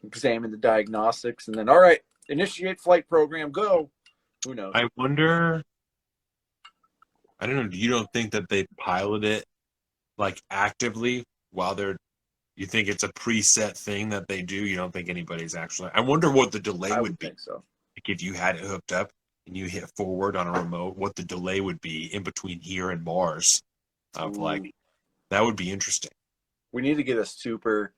examine the diagnostics. And then, all right, initiate flight program, go. Who knows? I wonder, I don't know. You don't think that they pilot it actively while you think it's a preset thing that they do? You don't think anybody's actually, I wonder what the delay would be. Think so. If you had it hooked up and you hit forward on a remote, what the delay would be in between here and Mars of that would be interesting. We need to get a super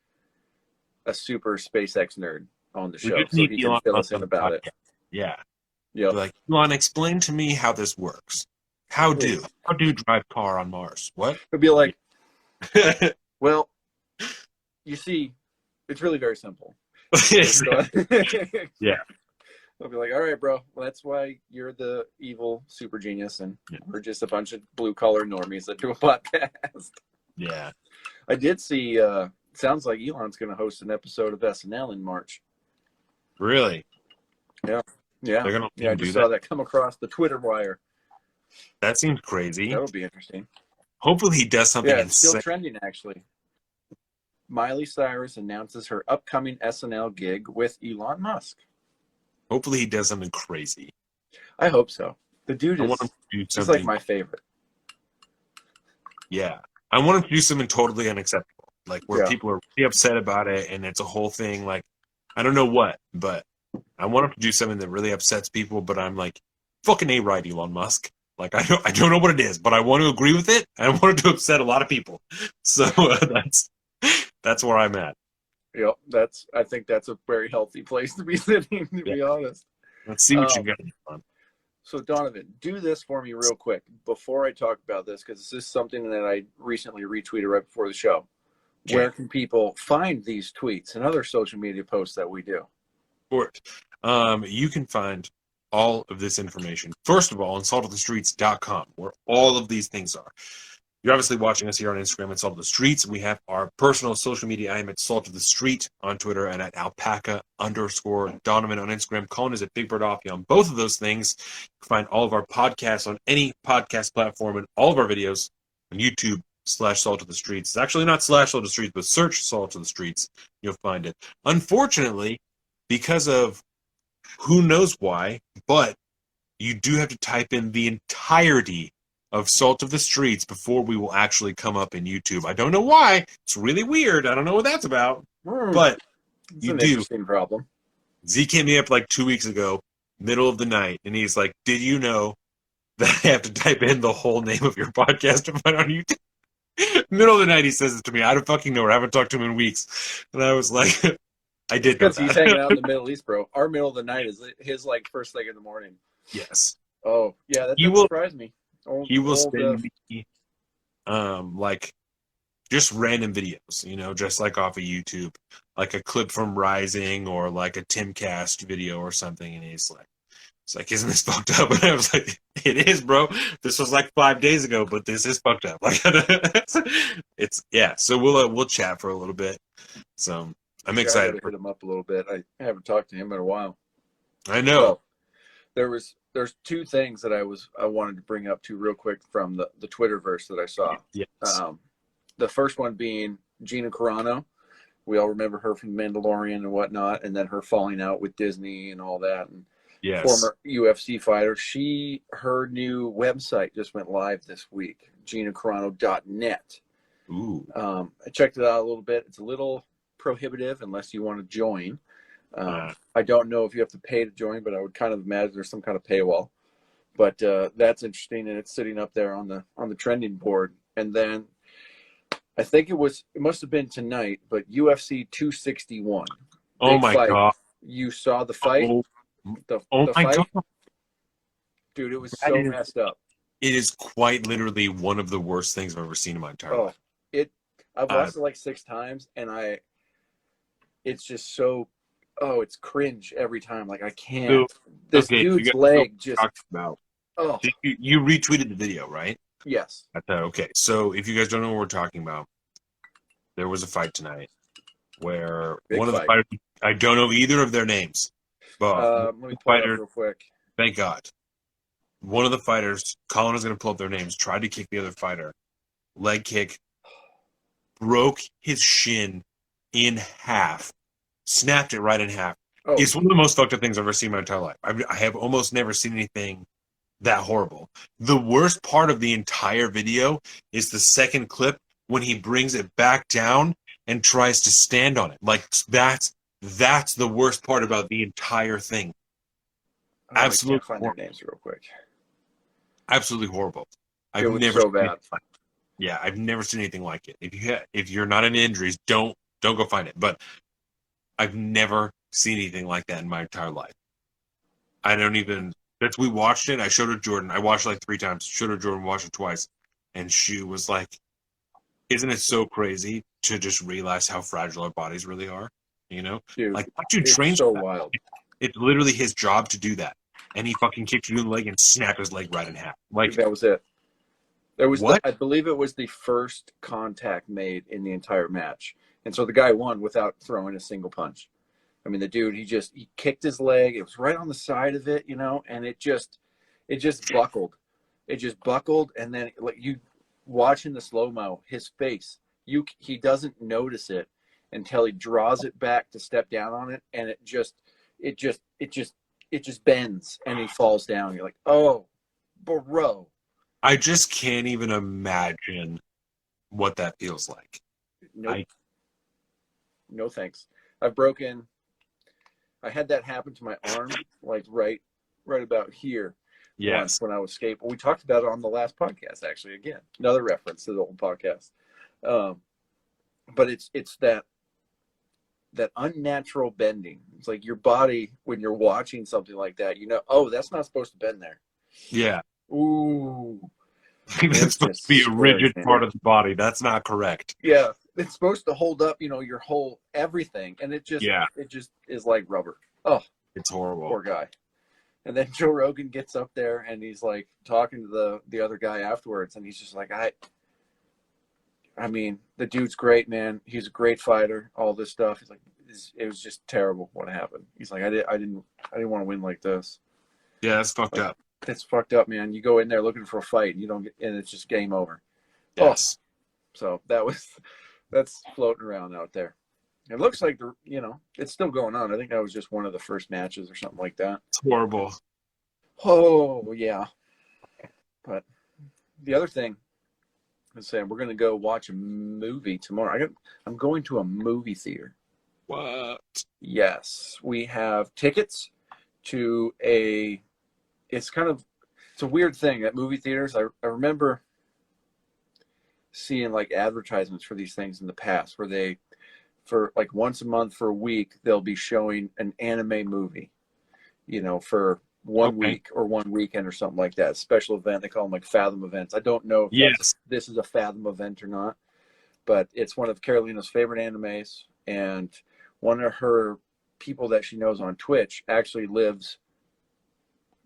SpaceX nerd on the show so he can fill us in about it. Yeah. Yeah. Elon, explain to me how this works. How do drive car on Mars? What? It'd be like, well, you see, it's really very simple. Yeah. They'll be like, all right, bro, well, that's why you're the evil super genius, and we're just a bunch of blue-collar normies that do a podcast. Yeah. I did see, sounds like Elon's going to host an episode of SNL in March. Really? Yeah. Yeah. They're gonna I just saw that come across the Twitter wire. That seems crazy. That would be interesting. Hopefully he does something it's still trending, actually. Miley Cyrus announces her upcoming SNL gig with Elon Musk. Hopefully he does something crazy. I hope so. The dude is like my favorite. Yeah. I want him to do something totally unacceptable. Where people are really upset about it and it's a whole thing. I don't know what, but I want him to do something that really upsets people, but I'm fucking A-right, Elon Musk. I don't know what it is, but I want to agree with it, and I want it to upset a lot of people. So that's where I'm at. Yep, I think that's a very healthy place to be sitting, to be honest. Let's see what you got on. So, Donovan, do this for me real quick before I talk about this, because this is something that I recently retweeted right before the show. Okay. Where can people find these tweets and other social media posts that we do? Sure. You can find all of this information, first of all, on saltofthestreets.com, where all of these things are. You're obviously watching us here on Instagram at Salt of the Streets. We have our personal social media. I am at Salt of the Street on Twitter and at alpaca_Donovan on Instagram. Colin is at Big Bird Offie on both of those things. You can find all of our podcasts on any podcast platform and all of our videos on YouTube /Salt of the Streets. It's actually not /Salt of the Streets, but search Salt of the Streets. You'll find it. Unfortunately, because of who knows why, but you do have to type in the entirety of Salt of the Streets before we will actually come up in YouTube. I don't know why. It's really weird. I don't know what that's about. But it's an interesting problem. Zeke hit me up like 2 weeks ago, middle of the night, and he's like, "Did you know that I have to type in the whole name of your podcast to find on YouTube?" Middle of the night, he says it to me. I don't fucking know. I haven't talked to him in weeks, and I was like, "I did know Because he's that." hanging out in the Middle East, bro. Our middle of the night is his like first thing in the morning. Yes, Oh yeah, that He doesn't will- surprise me. he will send me like just random videos, just like off of YouTube, like a clip from Rising or like a Timcast video or something, and he's like, "It's like, isn't this fucked up?" And I was like, "It is, bro. This was like 5 days ago, but this is fucked up." Like, it's yeah. So we'll chat for a little bit. So I'm excited. I gotta hit him up a little bit. I haven't talked to him in a while. I know. So, there's two things that I wanted to bring up to real quick from the Twitterverse that I saw. Yes. The first one being Gina Carano. We all remember her from Mandalorian and whatnot, and then her falling out with Disney and all that. And Yes. former UFC fighter. Her new website just went live this week, ginacarano.net. Ooh. I checked it out a little bit. It's a little prohibitive unless you want to join. I don't know if you have to pay to join, but I would kind of imagine there's some kind of paywall. But that's interesting, and it's sitting up there on the trending board. And then I think it must have been tonight, but UFC 261. Oh my God. You saw the fight? Oh The my fight? God. Dude, it was That so is- messed up. It is quite literally one of the worst things I've ever seen in my entire life. I've watched it like 6 times, and it's just so, it's cringe every time. Like I can't. This okay, dude's you guys leg just. Talked about. Oh You retweeted the video, right? yes. Okay, so if you guys don't know what we're talking about, there was a fight tonight where Big one of the fight. fighters, I don't know either of their names, but Let me pull it up real quick. thank God, one of the fighters, Colin is going to pull up their names, tried to kick the other fighter, leg kick, broke his shin in half, snapped it right in half. Oh, It's one of the most fucked up things I've ever seen in my entire life. I have almost never seen anything that horrible. The worst part of the entire video is the second clip when he brings it back down and tries to stand on it. Like that's the worst part about the entire thing. Absolutely. I can't find their names real quick. Absolutely horrible. It was so bad. Yeah, I've never seen anything like it. If you're not into injuries, don't go find it. But I've never seen anything like that in my entire life. I don't even. We watched it. I showed it to Jordan. I watched it like 3 times. Showed her Jordan, watched it twice, and she was like, "Isn't it so crazy to just realize how fragile our bodies really are?" Dude, like what you train so for that. wild. It's literally his job to do that, and he fucking kicked you in the leg and snapped his leg right in half. Like That was it. There was what? I believe it was the first contact made in the entire match, and so the guy won without throwing a single punch. I mean, the dude, he kicked his leg. It was right on the side of it, and it just buckled. It just buckled, and then like you watching the slow-mo, his face, he doesn't notice it until he draws it back to step down on it, and it just bends, and he falls down. You're like, oh, bro. I just can't even imagine what that feels like. Nope. I- No thanks. I had that happen to my arm, like right about here. Yes. Once when I was skateboarding. We talked about it on the last podcast, actually. Again, another reference to the old podcast. But it's that unnatural bending. It's like your body when you're watching something like that, oh, that's not supposed to bend there. Yeah. Ooh. It's supposed to be a rigid part of the body. That's not correct. Yeah. It's supposed to hold up, your whole everything. And it just is like rubber. Oh, It's horrible. poor guy. And then Joe Rogan gets up there and he's like talking to the other guy afterwards. And he's just like, I mean, the dude's great, man. He's a great fighter, all this stuff. He's like, it was just terrible what happened. He's like, I didn't want to win like this. Yeah, that's fucked up. It's fucked up, man. You go in there looking for a fight and you don't get, and it's just game over. Yes. So that's floating around out there. It looks like it's still going on. I think that was just one of the first matches or something like that. It's horrible. Oh yeah. But the other thing I was saying, we're gonna go watch a movie tomorrow. I'm going to a movie theater. What? Yes, we have tickets to it's a weird thing at movie theaters. I remember seeing like advertisements for these things in the past where for like once a month for a week, they'll be showing an anime movie, for one week or one weekend or something like that. Special event. They call them like Fathom events. I don't know if this is a Fathom event or not, but it's one of Carolina's favorite animes. And one of her people that she knows on Twitch actually lives,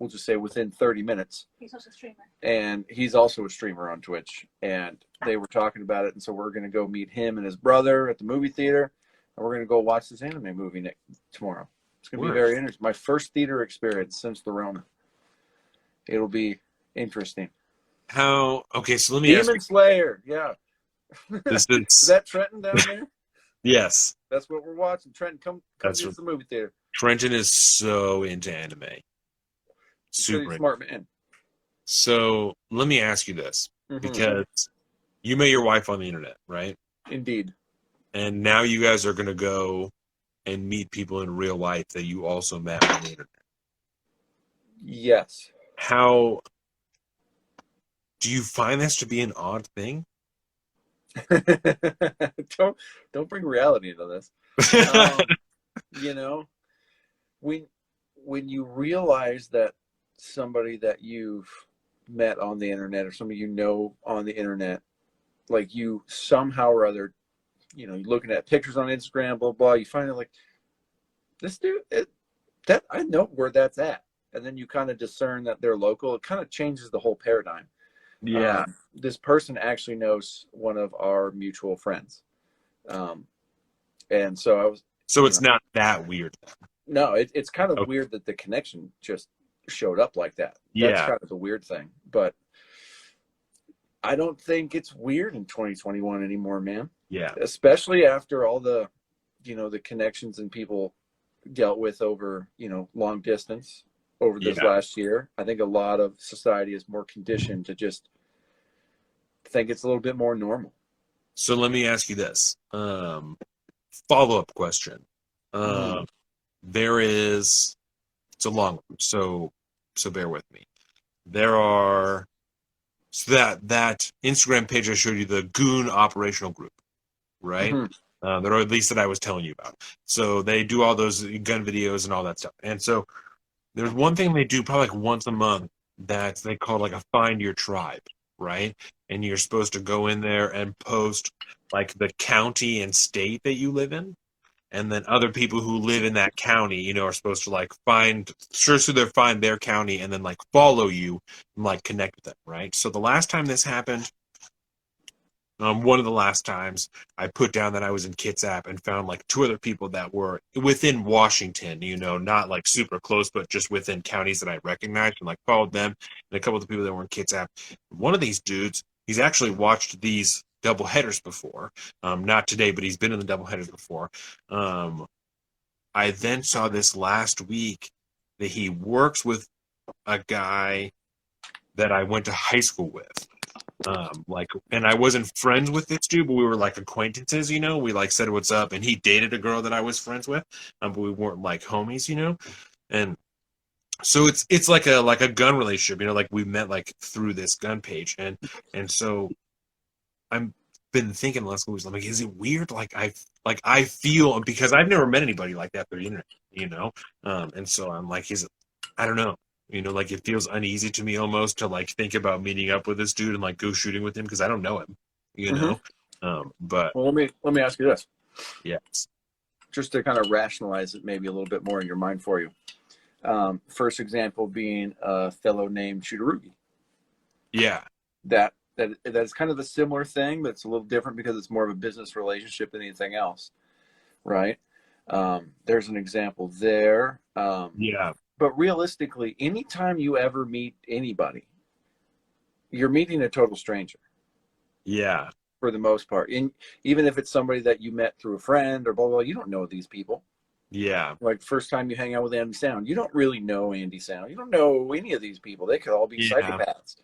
we'll just say, within 30 minutes. He's also a streamer. And he's also a streamer on Twitch. And they were talking about it. And so we're going to go meet him and his brother at the movie theater. And we're going to go watch this anime movie tomorrow. It's going to be very interesting. My first theater experience since the Rona. It'll be interesting. So let me ask you. Demon Slayer, yeah. Is that Trenton down there? Yes. That's what we're watching. Trenton, come to the movie theater. Trenton is so into anime. Super smart man. So let me ask you this, because you met your wife on the internet, right? Indeed. And now you guys are going to go and meet people in real life that you also met on the internet. Yes. How do you find this to be an odd thing? Don't bring reality into this. When you realize that somebody that you've met on the internet or somebody on the internet, like you somehow or other, you're looking at pictures on Instagram, blah blah, you find it like, this dude, that I know where that's at, and then you kind of discern that they're local. It kind of changes the whole paradigm. Yeah. This person actually knows one of our mutual friends. And so I was. So it's not that weird. No, it's kind of weird that the connection just showed up like that. That's kind of the weird thing. But I don't think it's weird in 2021 anymore, man. Yeah. Especially after all the, the connections and people dealt with over, long distance over this last year. I think a lot of society is more conditioned to just think it's a little bit more normal. So let me ask you this. Follow-up question. It's a long one, so bear with me. That Instagram page I showed you, the Goon Operational Group, right? Or at least that I was telling you about. So they do all those gun videos and all that stuff. And so there's one thing they do probably like once a month that they call like a Find Your Tribe, right? And you're supposed to go in there and post like the county and state that you live in. And then other people who live in that county, are supposed to like find their county and then like follow you and like connect with them, right? So the last time this happened, one of the last times, I put down that I was in Kitsap and found like two other people that were within Washington, not like super close, but just within counties that I recognized, and like followed them, and a couple of the people that were in Kitsap. One of these dudes, he's actually watched these double headers before. Not today, but he's been in the double headers before. I then saw this last week that he works with a guy that I went to high school with. And I wasn't friends with this dude, but we were like acquaintances, we like said what's up, and he dated a girl that I was friends with, but we weren't like homies, and so it's like a gun relationship, like we met like through this gun page, and so I've been thinking the last couple weeks, I'm like, is it weird? I feel, because I've never met anybody like that through the internet, and so I'm like, I don't know. Like it feels uneasy to me almost to like think about meeting up with this dude and like go shooting with him because I don't know him, But well, let me ask you this. Yes. Just to kind of rationalize it maybe a little bit more in your mind for you. First example being a fellow named Shootarugi. Yeah. That's kind of a similar thing, but it's a little different because it's more of a business relationship than anything else, right? There's an example there. Yeah. But realistically, anytime you ever meet anybody, you're meeting a total stranger. Yeah. For the most part. Even if it's somebody that you met through a friend or blah, blah, you don't know these people. Yeah. Like first time you hang out with Andy Sound, you don't really know Andy Sound. You don't know any of these people. They could all be psychopaths.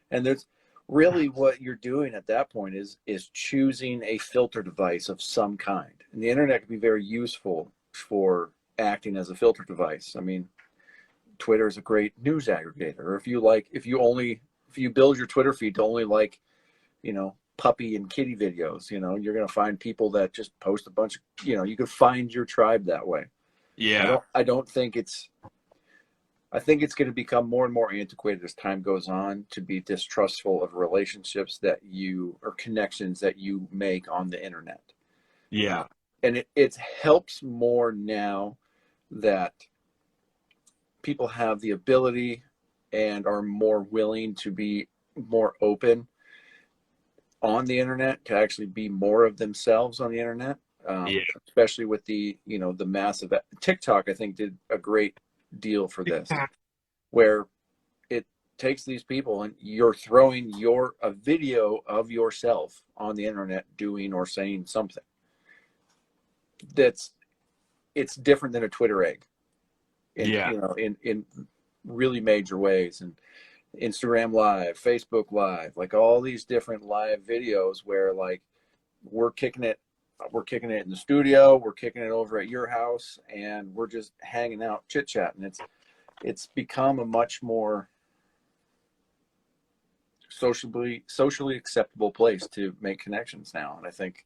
And there's really what you're doing at that point is choosing a filter device of some kind. And the internet can be very useful for acting as a filter device. I mean, Twitter is a great news aggregator. Or if you build your Twitter feed to only like, puppy and kitty videos, you're going to find people that just post a bunch of, you can find your tribe that way. Yeah. I think it's going to become more and more antiquated as time goes on to be distrustful of relationships or connections that you make on the internet. Yeah. And it helps more now that people have the ability and are more willing to be more open on the internet, to actually be more of themselves on the internet. Especially with the massive TikTok, I think did a great deal for this, where it takes these people and you're throwing a video of yourself on the internet doing or saying something it's different than a Twitter egg in really major ways. And Instagram Live, Facebook Live, like all these different live videos where like we're kicking it in the studio, we're kicking it over at your house, and we're just hanging out, chit-chatting. It's become a much more socially acceptable place to make connections now. And I think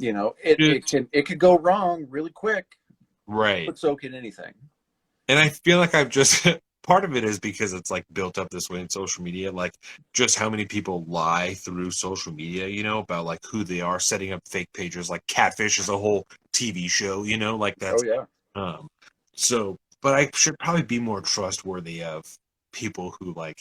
it could go wrong really quick, right? But so can anything. And I feel like I've just part of it is because it's like built up this way in social media, like just how many people lie through social media, about like who they are, setting up fake pages. Like Catfish is a whole TV show, like that's. Oh yeah. But I should probably be more trustworthy of people who like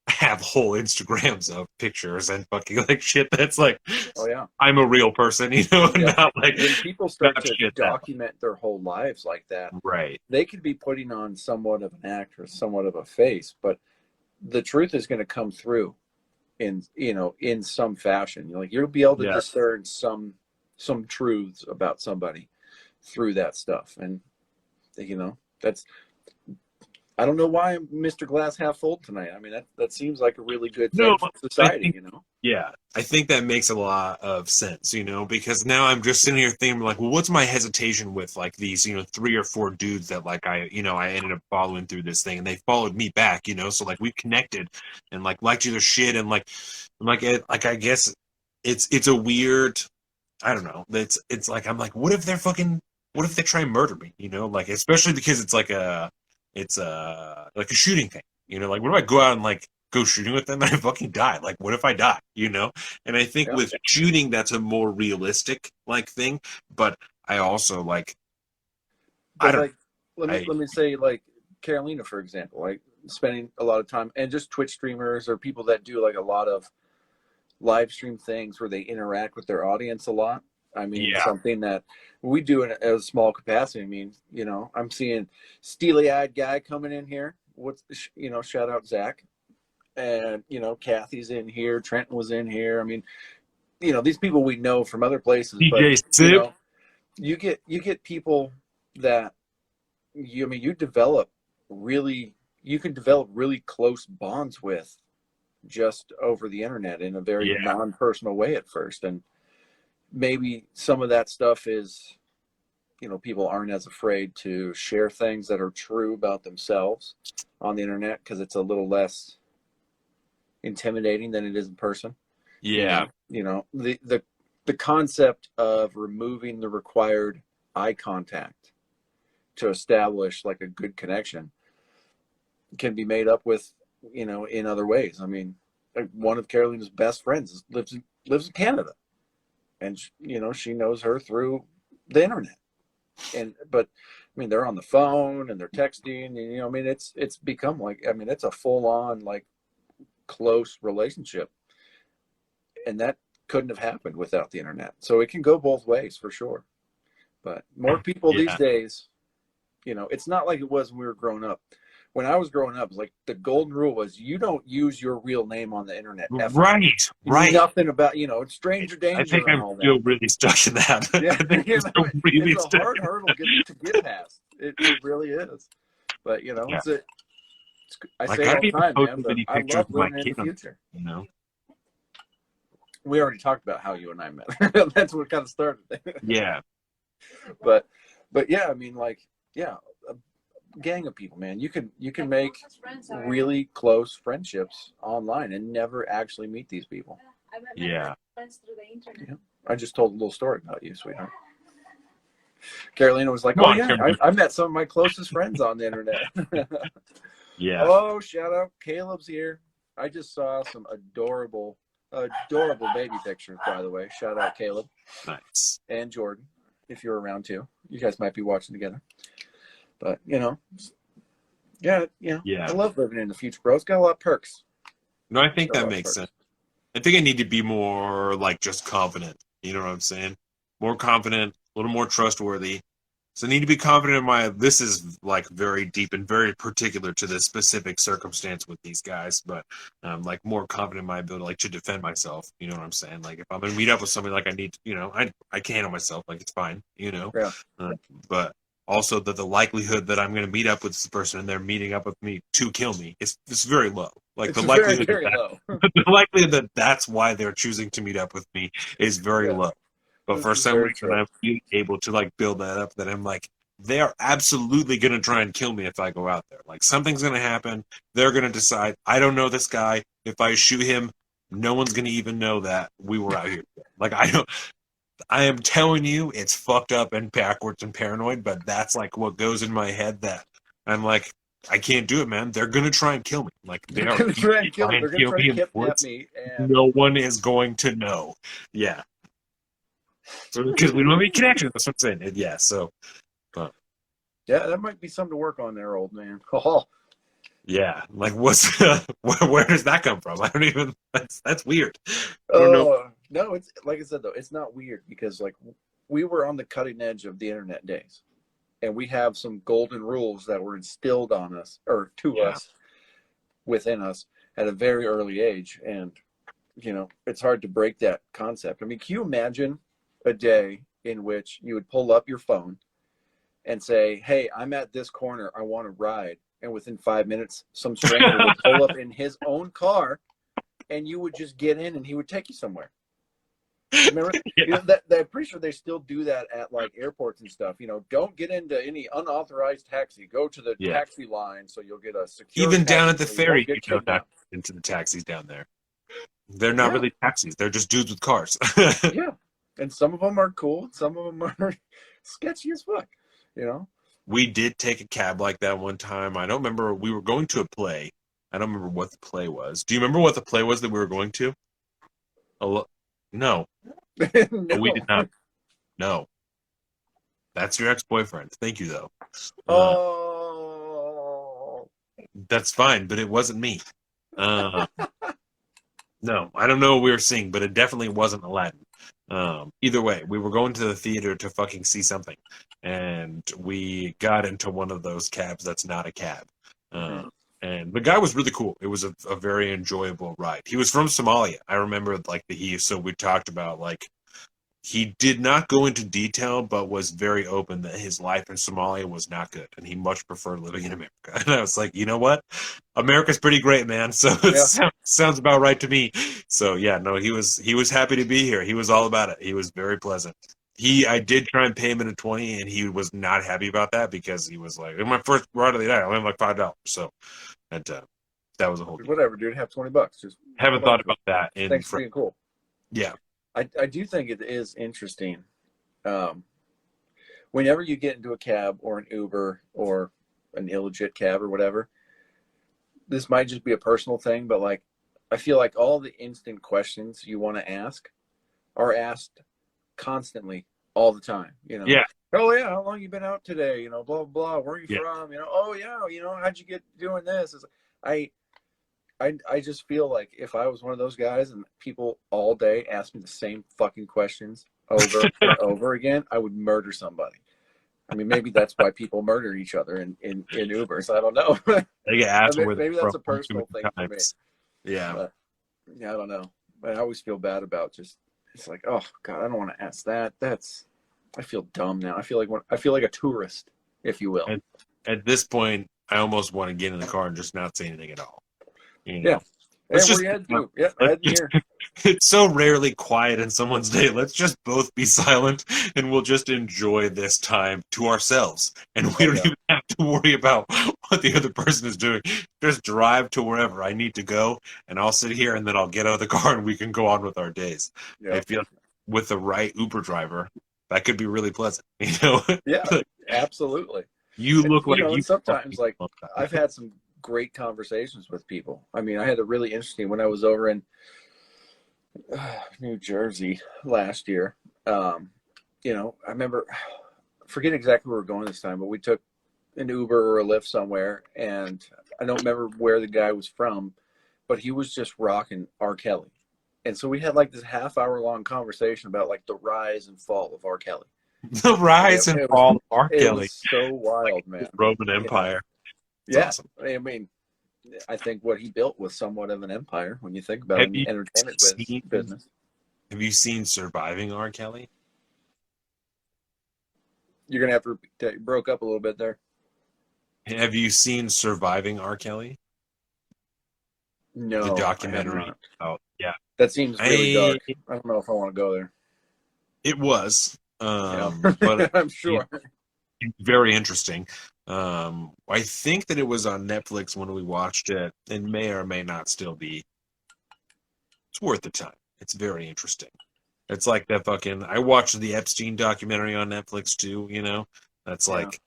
have whole Instagrams of pictures and fucking like shit that's like, oh yeah, I'm a real person, not like when people start to document their whole lives like that, right? They could be putting on somewhat of an act or somewhat of a face, but the truth is going to come through in some fashion. You'll be able to discern some truths about somebody through that stuff. And that's, I don't know why I'm Mr. Glass half full tonight. I mean, that seems like a really good thing for society, Yeah, I think that makes a lot of sense, because now I'm just sitting here thinking like, well, what's my hesitation with like these, 3 or 4 dudes that like I ended up following through this thing, and they followed me back, so like we connected and like liked each other's shit, and like I guess it's a weird, I don't know, it's like I'm like, what if they try and murder me, like especially because it's like a shooting thing, like what if I go out and like go shooting with them and I fucking die? Like what if I die, And I think with shooting, that's a more realistic like thing, but I also like, let me say like Carolina, for example, like spending a lot of time, and just Twitch streamers or people that do like a lot of live stream things where they interact with their audience a lot. I mean, something that we do in a small capacity. I mean, I'm seeing steely-eyed guy coming in here. Shout out Zach. And, Kathy's in here. Trenton was in here. I mean, these people we know from other places. DJ but, you get people that, you can develop really close bonds with just over the internet in a very non-personal way at first. And maybe some of that stuff is, people aren't as afraid to share things that are true about themselves on the internet because it's a little less intimidating than it is in person. Yeah. The concept of removing the required eye contact to establish like a good connection can be made up with, in other ways. I mean, one of Carolina's best friends lives in Canada. And she knows her through the internet, but I mean, they're on the phone and they're texting, and I mean, it's become like, I mean, it's a full on like close relationship, and that couldn't have happened without the internet. So it can go both ways for sure. But more people these days, it's not like it was when we were growing up. When I was growing up, it was like the golden rule was you don't use your real name on the internet ever. Right. Nothing about, stranger danger. I think and I'm all still that. really stuck in that. Yeah, I think it's a hard hurdle to get past. It really is. But I say it all the time, man. But I love living in the future. we already talked about how you and I met. That's what kind of started it. Yeah. But yeah, I mean, like, yeah, a gang of people, man. You can make really close friendships online and never actually meet these people. Yeah. Yeah. I just told a little story about you, sweetheart. Carolina was like, Come "Oh on, yeah, Carolina. I met some of my closest friends on the internet." Yeah. Oh, shout out, Caleb's here. I just saw some adorable baby pictures, by the way. Shout out, Caleb. Nice. And Jordan, if you're around too. You guys might be watching together. But, yeah, I love living in the future, bro. It's got a lot of perks. No, I think that makes sense. I think I need to be more like just confident. You know what I'm saying? More confident, a little more trustworthy. So I need to be confident in this is like very deep and very particular to this specific circumstance with these guys, but like more confident in my ability like to defend myself. You know what I'm saying? Like if I'm going to meet up with somebody, like I need to, I can handle myself, like it's fine, Yeah. But also that the likelihood that I'm going to meet up with this person and they're meeting up with me to kill me is very low. Like it's the likelihood very low. the likelihood that that's why they're choosing to meet up with me is very low. But for some reason, I'm able to like build that up. That I'm like, they are absolutely going to try and kill me if I go out there. Like something's going to happen. They're going to decide. I don't know this guy. If I shoot him, no one's going to even know that we were out here. Like I am telling you, it's fucked up and backwards and paranoid. But that's like what goes in my head. That I'm like, I can't do it, man. They're going to try and kill me. Like they're going to try and kill me. They're going to try to kidnap me. And no one is going to know. Yeah. So because we don't have any connection, that's what I'm saying. Yeah, so yeah, that might be something to work on there, old man. Oh. Yeah, like where does that come from? I don't even. That's weird. I don't know. No, it's like I said though, it's not weird because like we were on the cutting edge of the internet days, and we have some golden rules that were instilled on us or to us within us at a very early age, and it's hard to break that concept. I mean, can you imagine a day in which you would pull up your phone and say, "Hey, I'm at this corner. I want to ride." And within 5 minutes, some stranger would pull up in his own car and you would just get in and he would take you somewhere. Remember? I'm pretty sure they still do that at like airports and stuff. Don't get into any unauthorized taxi. Go to the taxi line so you'll get a secure Even down at the so ferry, not into the taxis down there. They're not really taxis. They're just dudes with cars. Yeah. And some of them are cool. Some of them are sketchy as fuck, We did take a cab like that one time. I don't remember. We were going to a play. I don't remember what the play was. Do you remember what the play was that we were going to? No. No. We did not. No. That's your ex-boyfriend. Thank you, though. That's fine, but it wasn't me. No, I don't know what we were seeing, but it definitely wasn't Aladdin. Either way, we were going to the theater to fucking see something, and we got into one of those cabs that's not a cab. And the guy was really cool. It was a very enjoyable ride. He was from Somalia. I remember so we talked about he did not go into detail, but was very open that his life in Somalia was not good, and he much preferred living in America. And I was like, you know what? America's pretty great, man. So it sounds about right to me. So yeah, no, he was happy to be here. He was all about it. He was very pleasant. I did try and pay him in a 20, and he was not happy about that because he was like, in my first ride of the night, I only have like $5. So that was a whole deal. Whatever, dude. Have $20. Just haven't thought about that. Thanks for being cool. Yeah. I do think it is interesting. Whenever you get into a cab or an Uber or an illegit cab or whatever, this might just be a personal thing, but I feel like all the instant questions you want to ask are asked constantly all the time. Yeah. Oh yeah, how long you been out today? Blah blah blah. Where are you from? Oh yeah, how'd you get doing this? I just feel like if I was one of those guys and people all day asked me the same fucking questions over and over again, I would murder somebody. I mean, maybe that's why people murder each other in Ubers. I don't know. They get asked maybe that's a personal thing for me. Yeah. But, I don't know. But I always feel bad about it's like, oh God, I don't want to ask that. I feel dumb now. I feel like a tourist, if you will. At this point, I almost want to get in the car and just not say anything at all. Yeah. Hey, where you heading to? Yeah, heading here. It's so rarely quiet in someone's day. Let's just both be silent and we'll just enjoy this time to ourselves. And we don't even have to worry about what the other person is doing. Just drive to wherever I need to go, and I'll sit here and then I'll get out of the car and we can go on with our days. Yeah. I feel like with the right Uber driver, that could be really pleasant. You know? Yeah, absolutely. You look like you. Sometimes, like, I've had some great conversations with people. I mean, I had a really interesting when I was over in New Jersey last year. You know, I remember, forget exactly where we were going this time, but we took an Uber or a Lyft somewhere, and I don't remember where the guy was from, but he was just rocking R. Kelly. And so we had like this half-hour long conversation about like the rise and fall of R. Kelly. The rise and fall of R. Kelly. It was so wild, like, man. Roman Empire. Yeah. Awesome. I mean, I think what he built was somewhat of an empire when you think about it in the entertainment business. Have you seen Surviving R. Kelly? You're going to have to repeat that. You broke up a little bit there. Have you seen Surviving R. Kelly? No. The documentary. Oh, yeah. That seems really dark. I don't know if I want to go there. It was. Yeah. But I'm sure. Very interesting. I think that it was on Netflix when we watched it. It may or may not still be. It's worth the time. It's very interesting. It's like that fucking. I watched the Epstein documentary on Netflix too. You know, that's like.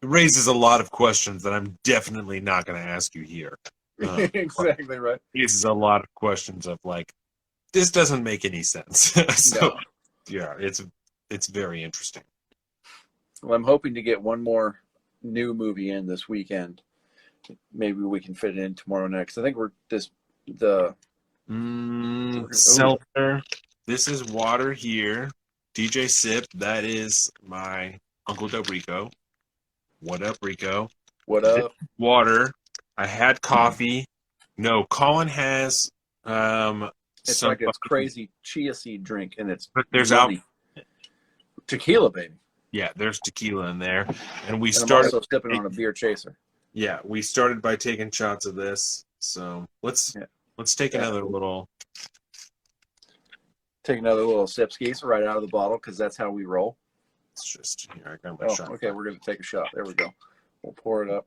It raises a lot of questions that I'm definitely not going to ask you here. Exactly right. It raises a lot of questions of like, this doesn't make any sense. So, yeah, it's very interesting. Well, I'm hoping to get one more new movie in this weekend. Maybe we can fit it in tomorrow next. I think Seltzer. This is water here. DJ Sip. That is my Uncle Dope Rico. What up, Rico? What up? Water. I had coffee. No, Colin has it's like a crazy chia seed drink, and there's tequila, baby. Yeah, there's tequila in there, and I'm also sipping on a beer chaser. Yeah, we started by taking shots of this, so let's take another little sip skis right out of the bottle because that's how we roll. It's just here. I got my shot. Okay, we're gonna take a shot. There we go. We'll pour it up.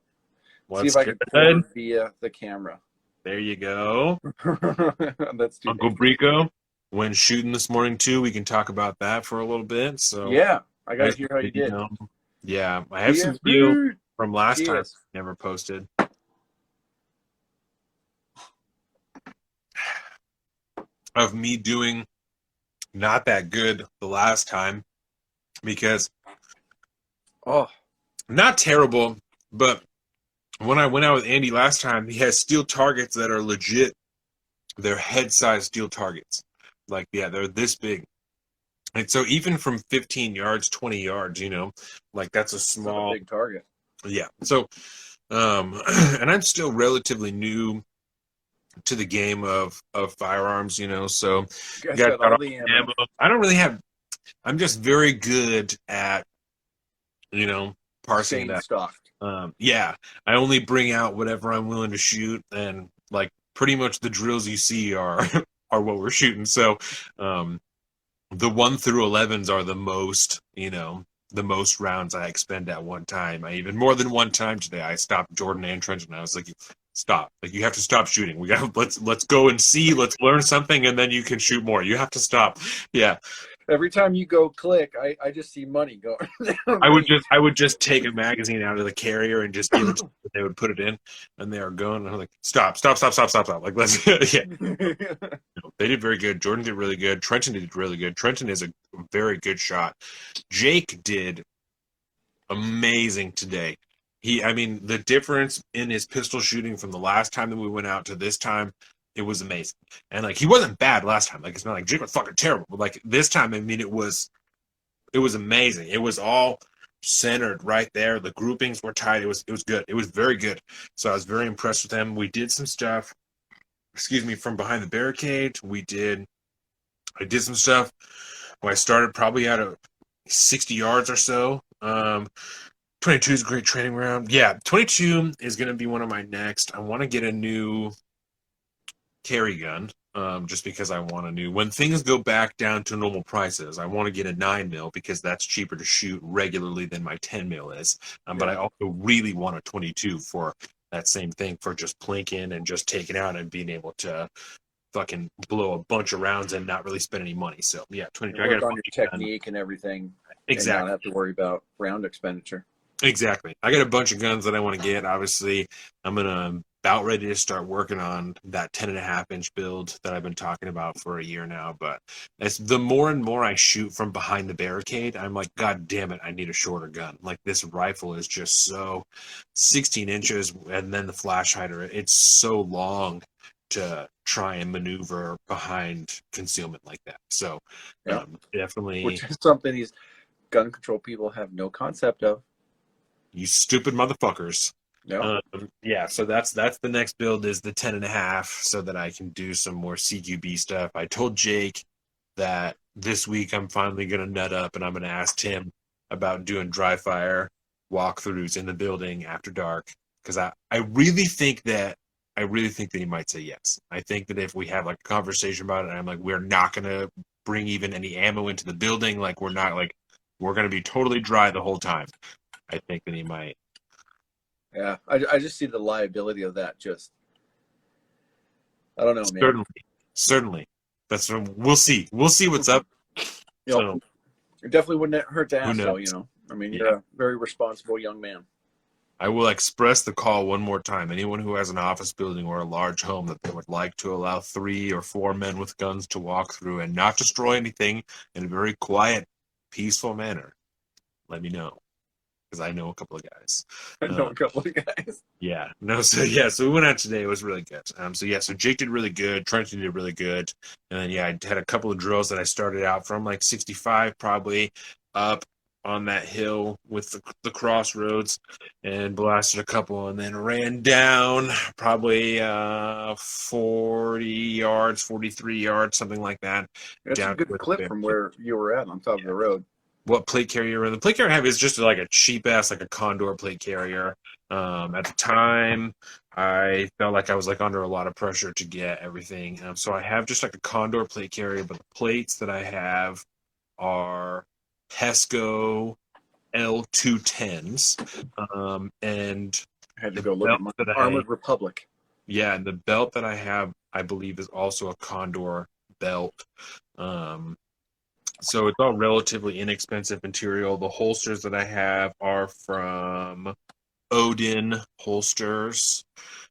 See if I can pour it via the camera. There you go. That's too Uncle Brico went shooting this morning too. We can talk about that for a little bit. So yeah, I got to hear how you did. Yeah, I have some video from last time never posted. Of me doing not that good the last time because not terrible, but when I went out with Andy last time, he has steel targets that are legit. They're head-sized steel targets. Like, yeah, they're this big. And so even from 15 yards, 20 yards, you know, like that's a small big target. Yeah. So, and I'm still relatively new to the game of firearms, you know, so got all the ammo. I don't really have, I'm just very good at, you know, parsing that. Stocked. Yeah, I only bring out whatever I'm willing to shoot, and like pretty much the drills you see are what we're shooting. So, the 1 through 11s are the most, you know, the most rounds I expend at one time. I even more than one time today. I stopped Jordan and Trenton. I was like, stop! Like you have to stop shooting. We got let's go and see. Let's learn something, and then you can shoot more. You have to stop. Yeah. Every time you go click, I just see money going. I would just take a magazine out of the carrier and just give it to them. They would put it in, and they are going. And I'm like, stop! Like let's. Yeah. They did very good. Jordan did really good. Trenton did really good. Trenton is a very good shot. Jake did amazing today. The difference in his pistol shooting from the last time that we went out to this time. It was amazing. And like he wasn't bad last time. Like it's not like Jake was fucking terrible. But like this time, it was amazing. It was all centered right there. The groupings were tight. It was good. It was very good. So I was very impressed with them. We did some stuff, from behind the barricade. I did some stuff. I started probably out of 60 yards or so. 22 is a great training round. Yeah, 22 is going to be one of my next. I want to get a new carry gun, just because I want a new. When things go back down to normal prices, I want to get a 9 mil because that's cheaper to shoot regularly than my 10 mil is. But I also really want a 22 for that same thing, for just plinking and just taking out and being able to fucking blow a bunch of rounds and not really spend any money. So yeah, 22. I got work on your technique and everything. Exactly. And not have to worry about round expenditure. Exactly. I got a bunch of guns that I want to get. Obviously, I'm about ready to start working on that 10.5-inch build that I've been talking about for a year now. But as the more and more I shoot from behind the barricade, I'm like, God damn it, I need a shorter gun. Like, this rifle is just so 16 inches, and then the flash hider, it's so long to try and maneuver behind concealment like that. So definitely, which is something these gun control people have no concept of. You stupid motherfuckers. No. Yeah, so that's the next build, is the 10.5, so that I can do some more CQB stuff. I told Jake that this week I'm finally gonna nut up and I'm gonna ask Tim about doing dry fire walkthroughs in the building after dark, because I really think that he might say yes. I think that if we have like a conversation about it, and I'm like, we're not gonna bring even any ammo into the building, like we're gonna be totally dry the whole time, I think that he might. Yeah, I just see the liability of that. Just, I don't know, man. Certainly. We'll see. We'll see what's up. So, it definitely wouldn't hurt to ask, though. I mean, you're a very responsible young man. I will express the call one more time. Anyone who has an office building or a large home that they would like to allow 3 or 4 men with guns to walk through and not destroy anything in a very quiet, peaceful manner, let me know. Because I know a couple of guys. Yeah. So we went out today. It was really good. So Jake did really good. Trenton did really good. And then, I had a couple of drills that I started out from like 65 probably up on that hill with the crossroads, and blasted a couple, and then ran down probably 40 yards, 43 yards, something like that. That's a good clip from where you were at on top of the road. What plate carrier? The plate carrier I have is just like a cheap ass, like a Condor plate carrier. At the time, I felt like I was like under a lot of pressure to get everything. So I have just like a Condor plate carrier, but the plates that I have are Pesco L210s. And I had to go look at my Armored Republic. Yeah, and the belt that I have, I believe, is also a Condor belt. So it's all relatively inexpensive material. The holsters that I have are from Odin holsters.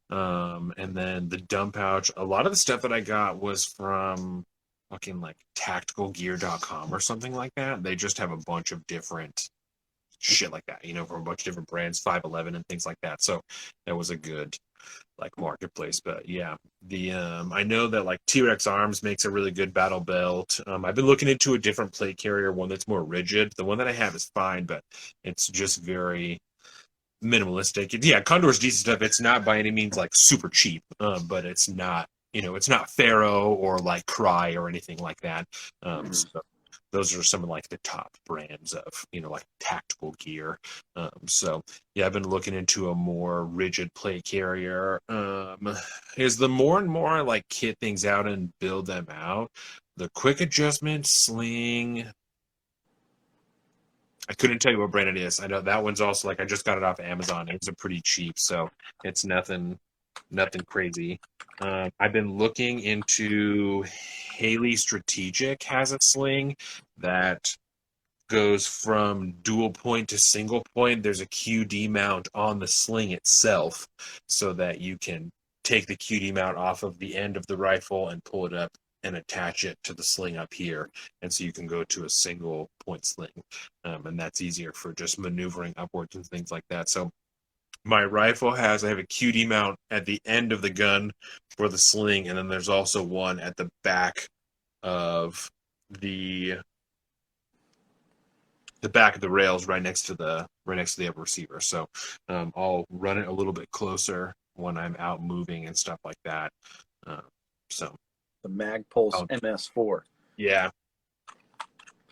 And then the dump pouch, a lot of the stuff that I got was from fucking like tacticalgear.com or something like that. They just have a bunch of different shit like that, from a bunch of different brands, 511 and things like that. So that was a good like marketplace. But yeah, I know that like T-Rex Arms makes a really good battle belt. I've been looking into a different plate carrier, one that's more rigid. The one that I have is fine, but it's just very minimalistic. Yeah, Condor's decent stuff. It's not by any means like super cheap, but it's not, it's not Faro or like Cry or anything like that. So those are some of like the top brands of, like tactical gear. So yeah, I've been looking into a more rigid plate carrier. Is the more and more I like kit things out and build them out, the quick adjustment sling, I couldn't tell you what brand it is. I know that one's also like, I just got it off Amazon. It's a pretty cheap, so it's nothing crazy. I've been looking into Haley Strategic has a sling that goes from dual point to single point. There's a QD mount on the sling itself so that you can take the QD mount off of the end of the rifle and pull it up and attach it to the sling up here. And so you can go to a single point sling. And that's easier for just maneuvering upwards and things like that. So my rifle I have a QD mount at the end of the gun for the sling, and then there's also one at the back of the back of the rails right next to the upper receiver. So I'll run it a little bit closer when I'm out moving and stuff like that. So the Magpulse MS4. Yeah,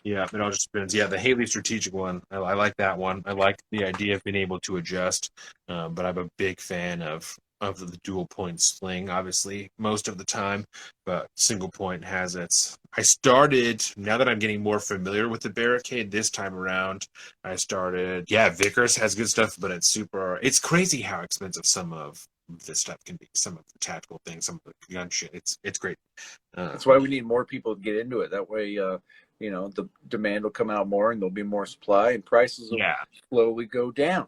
it all just depends. Yeah, the Haley Strategic one, I like that one. I like the idea of being able to adjust, but I'm a big fan of of the dual point sling, obviously, most of the time, but single point has its. I started, now that I'm getting more familiar with the barricade this time around, Vickers has good stuff, but it's crazy how expensive some of this stuff can be. Some of the tactical things, some of the gun shit. It's great. That's why we need more people to get into it. That way, the demand will come out more and there'll be more supply and prices will slowly go down.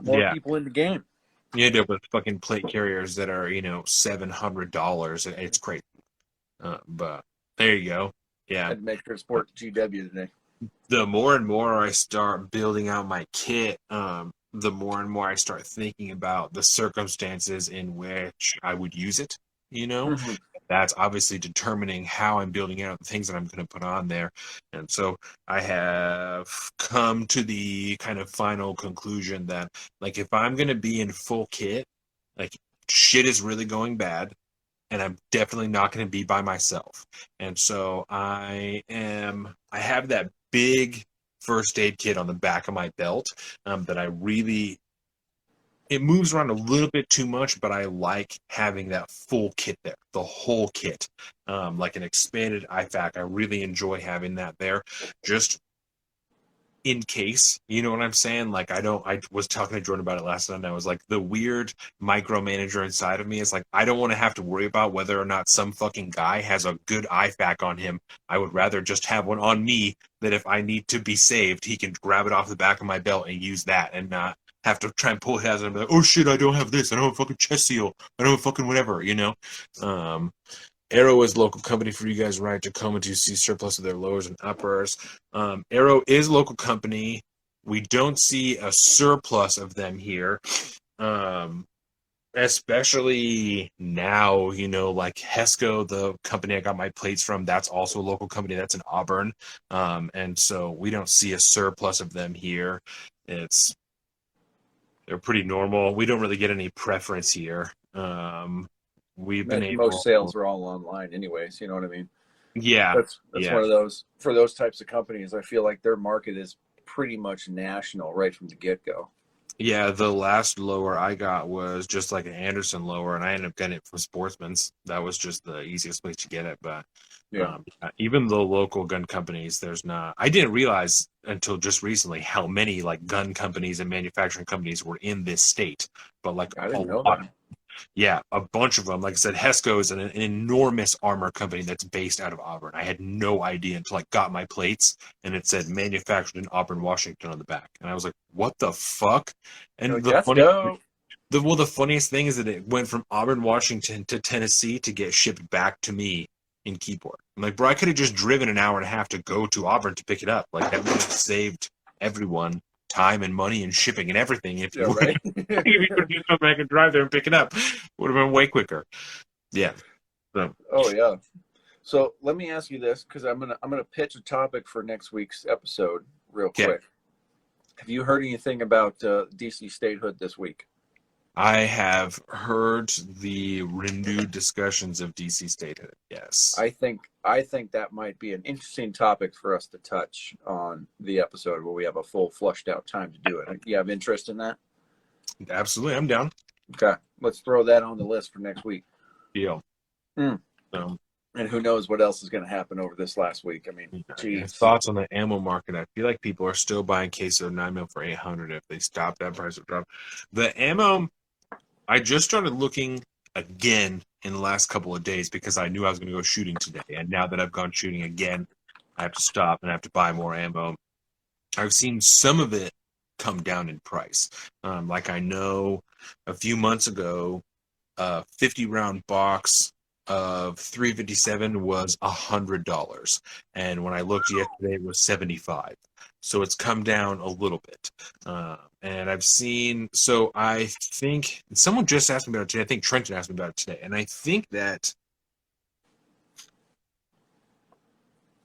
More people in the game. You end up with fucking plate carriers that are, $700. It's crazy. But there you go. Yeah. I had to make sure to support GW today. The more and more I start building out my kit, the more and more I start thinking about the circumstances in which I would use it. Mm-hmm. That's obviously determining how I'm building out the things that I'm going to put on there. And so I have come to the kind of final conclusion that, like, if I'm going to be in full kit, like, shit is really going bad, and I'm definitely not going to be by myself. And so I have that big first aid kit on the back of my belt that it moves around a little bit too much, but I like having that full kit there, the whole kit, like an expanded IFAK. I really enjoy having that there, just in case, you know what I'm saying? Like, I was talking to Jordan about it last night, and I was like, the weird micromanager inside of me is like, I don't want to have to worry about whether or not some fucking guy has a good IFAK on him. I would rather just have one on me that if I need to be saved, he can grab it off the back of my belt and use that and not have to try and pull it out and be like, oh shit, I don't have this. I don't have a fucking chest seal. I don't have fucking whatever, Arrow is a local company for you guys, right? Tacoma to see surplus of their lowers and uppers. Arrow is a local company. We don't see a surplus of them here. Especially now, like Hesco, the company I got my plates from, that's also a local company. That's in Auburn. And so we don't see a surplus of them here. They're pretty normal. We don't really get any preference here. Most sales are all online anyways, you know what I mean? Yeah. That's one of those, for those types of companies, I feel like their market is pretty much national right from the get-go. Yeah, the last lower I got was just like an Anderson lower, and I ended up getting it from Sportsman's. That was just the easiest place to get it. But even the local gun companies, I didn't realize until just recently how many like gun companies and manufacturing companies were in this state. But like I didn't know lot. that. Yeah, a bunch of them. Like I said, Hesco is an enormous armor company that's based out of Auburn. I had no idea until I got my plates, and it said manufactured in Auburn, Washington on the back. And I was like, what the fuck? And the funniest thing is that it went from Auburn, Washington to Tennessee to get shipped back to me in Keyport. I'm like, bro, I could have just driven an hour and a half to go to Auburn to pick it up. Like, that would have saved everyone time and money and shipping and everything if you right. if you could just come back and drive there and pick it up. Would have been way quicker. Yeah. So. Oh yeah. So let me ask you this, because I'm gonna pitch a topic for next week's episode real quick. Have you heard anything about DC statehood this week? I have heard the renewed discussions of DC statehood. Yes. I think that might be an interesting topic for us to touch on the episode where we have a full flushed out time to do it. You have interest in that? Absolutely. I'm down. Okay. Let's throw that on the list for next week. Deal. And who knows what else is going to happen over this last week. I mean, geez. Thoughts on the ammo market? I feel like people are still buying cases of 9mm for $800. If they stop, that price will drop. The ammo, I just started looking again in the last couple of days because I knew I was going to go shooting today. And now that I've gone shooting again, I have to stop and I have to buy more ammo. I've seen some of it come down in price. Like I know a few months ago, a 50-round box of 357 was $100. And when I looked yesterday, it was 75. So it's come down a little bit. And I've seen, so I think, someone just asked me about it today. I think Trenton asked me about it today. And I think that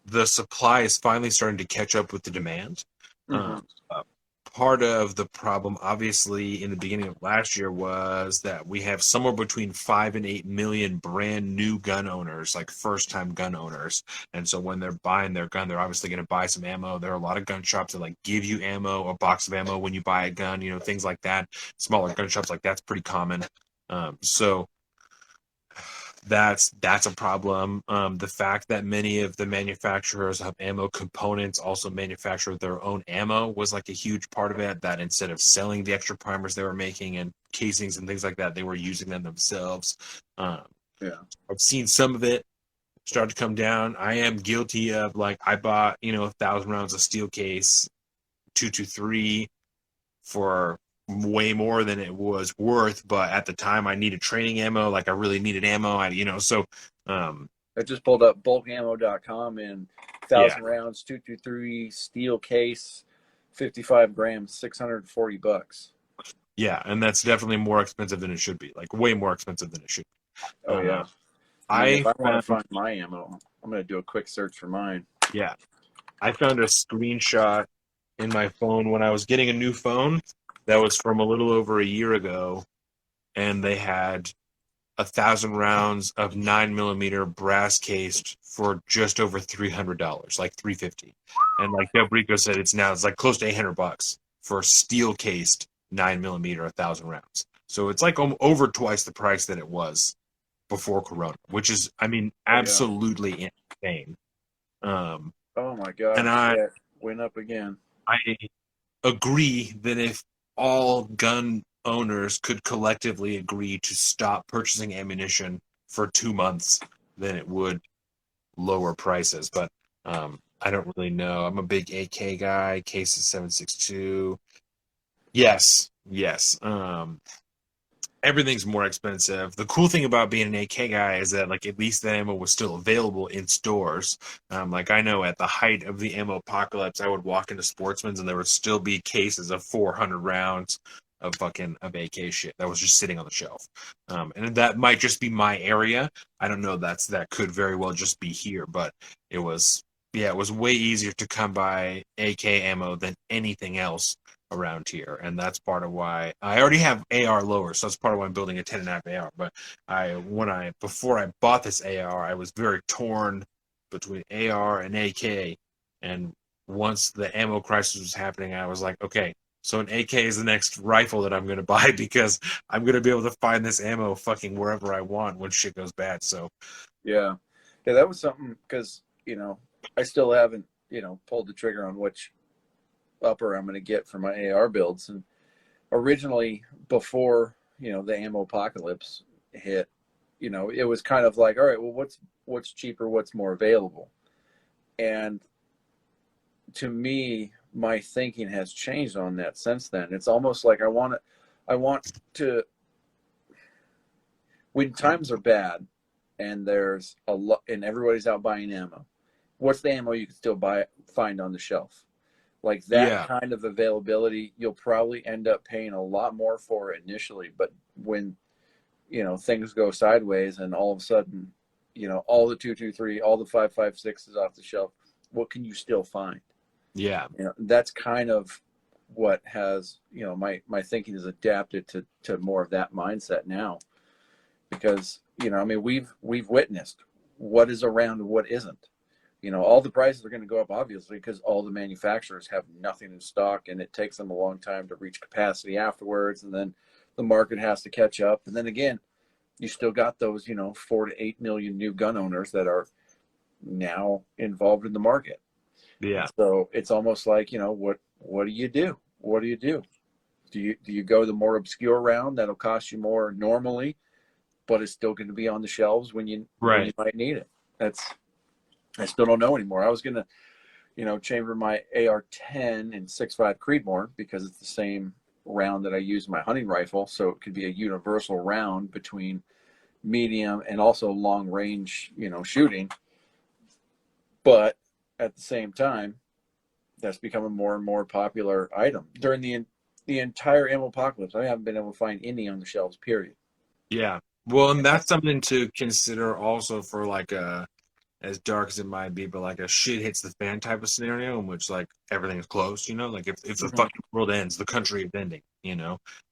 the supply is finally starting to catch up with the demand. Part of the problem, obviously, in the beginning of last year was that we have somewhere between 5 and 8 million brand new gun owners, like first-time gun owners. And so when they're buying their gun, they're obviously going to buy some ammo. There are a lot of gun shops that like give you ammo, a box of ammo when you buy a gun, things like that. Smaller gun shops, like that's pretty common. So that's a problem. The fact that many of the manufacturers of ammo components also manufacture their own ammo was like a huge part of it, that instead of selling the extra primers they were making and casings and things like that, they were using them themselves. I've seen some of it start to come down. I am guilty of, like, I bought 1,000 rounds of steel case 223 for way more than it was worth, but at the time I needed training ammo. Like, I really needed ammo. I just pulled up bulkammo.com and 1,000 rounds 223 steel case, 55 grams, $640. Yeah, and that's definitely more expensive than it should be. Like, way more expensive than it should be. Oh yeah. If I want to find my ammo, I'm going to do a quick search for mine. Yeah, I found a screenshot in my phone when I was getting a new phone that was from a little over a year ago, and they had 1,000 rounds of 9mm brass cased for just over $300, like $350. And like Del Brico said, it's like close to $800 for steel cased 9mm 1,000 rounds. So it's like over twice the price that it was before Corona, which is, I mean, absolutely insane. Oh my God! And it went up again. I agree that if all gun owners could collectively agree to stop purchasing ammunition for 2 months, then it would lower prices. But I don't really know. I'm a big AK guy. Case is 7.62. Yes. Everything's more expensive. The cool thing about being an AK guy is that, like, at least the ammo was still available in stores. Like, I know at the height of the ammo apocalypse, I would walk into Sportsman's and there would still be cases of 400 rounds of AK shit that was just sitting on the shelf. And that might just be my area. I don't know. That could very well just be here, but it was way easier to come by AK ammo than anything else around here, and that's part of why I already have AR lower, so that's part of why I'm building a 10.5 AR. But before I bought this AR, I was very torn between AR and AK, and once the ammo crisis was happening, I was like, okay, so an AK is the next rifle that I'm going to buy, because I'm going to be able to find this ammo fucking wherever I want when shit goes bad. So yeah, that was something, because I still haven't pulled the trigger on which upper I'm going to get for my AR builds. And originally, before the ammo apocalypse hit, it was kind of like, all right, well, what's cheaper, what's more available? And to me, my thinking has changed on that since then. It's almost like I want to when times are bad and there's a lot and everybody's out buying ammo, what's the ammo you can still find on the shelf? Like that kind of availability, you'll probably end up paying a lot more for it initially. But when, things go sideways and all of a sudden, all the 223, all the 5.56 is off the shelf, what can you still find? Yeah. That's kind of what has, my thinking is adapted to more of that mindset now. Because, we've witnessed what is around and what isn't. All the prices are going to go up, obviously, because all the manufacturers have nothing in stock, and it takes them a long time to reach capacity afterwards, and then the market has to catch up. And then again, you still got those, 4 to 8 million new gun owners that are now involved in the market. Yeah. So it's almost like, what do you do? What do you do? Do you go the more obscure round that'll cost you more normally, but it's still going to be on the shelves when you might need it? I still don't know anymore. I was going to, chamber my AR-10 in 6.5 Creedmoor because it's the same round that I use in my hunting rifle. So it could be a universal round between medium and also long range, shooting. But at the same time, that's become a more and more popular item. During the entire ammo apocalypse, I haven't been able to find any on the shelves, period. Yeah. Well, and that's something to consider also for like as dark as it might be, but like a shit hits the fan type of scenario in which like everything is closed, like if the fucking world ends, the country is ending,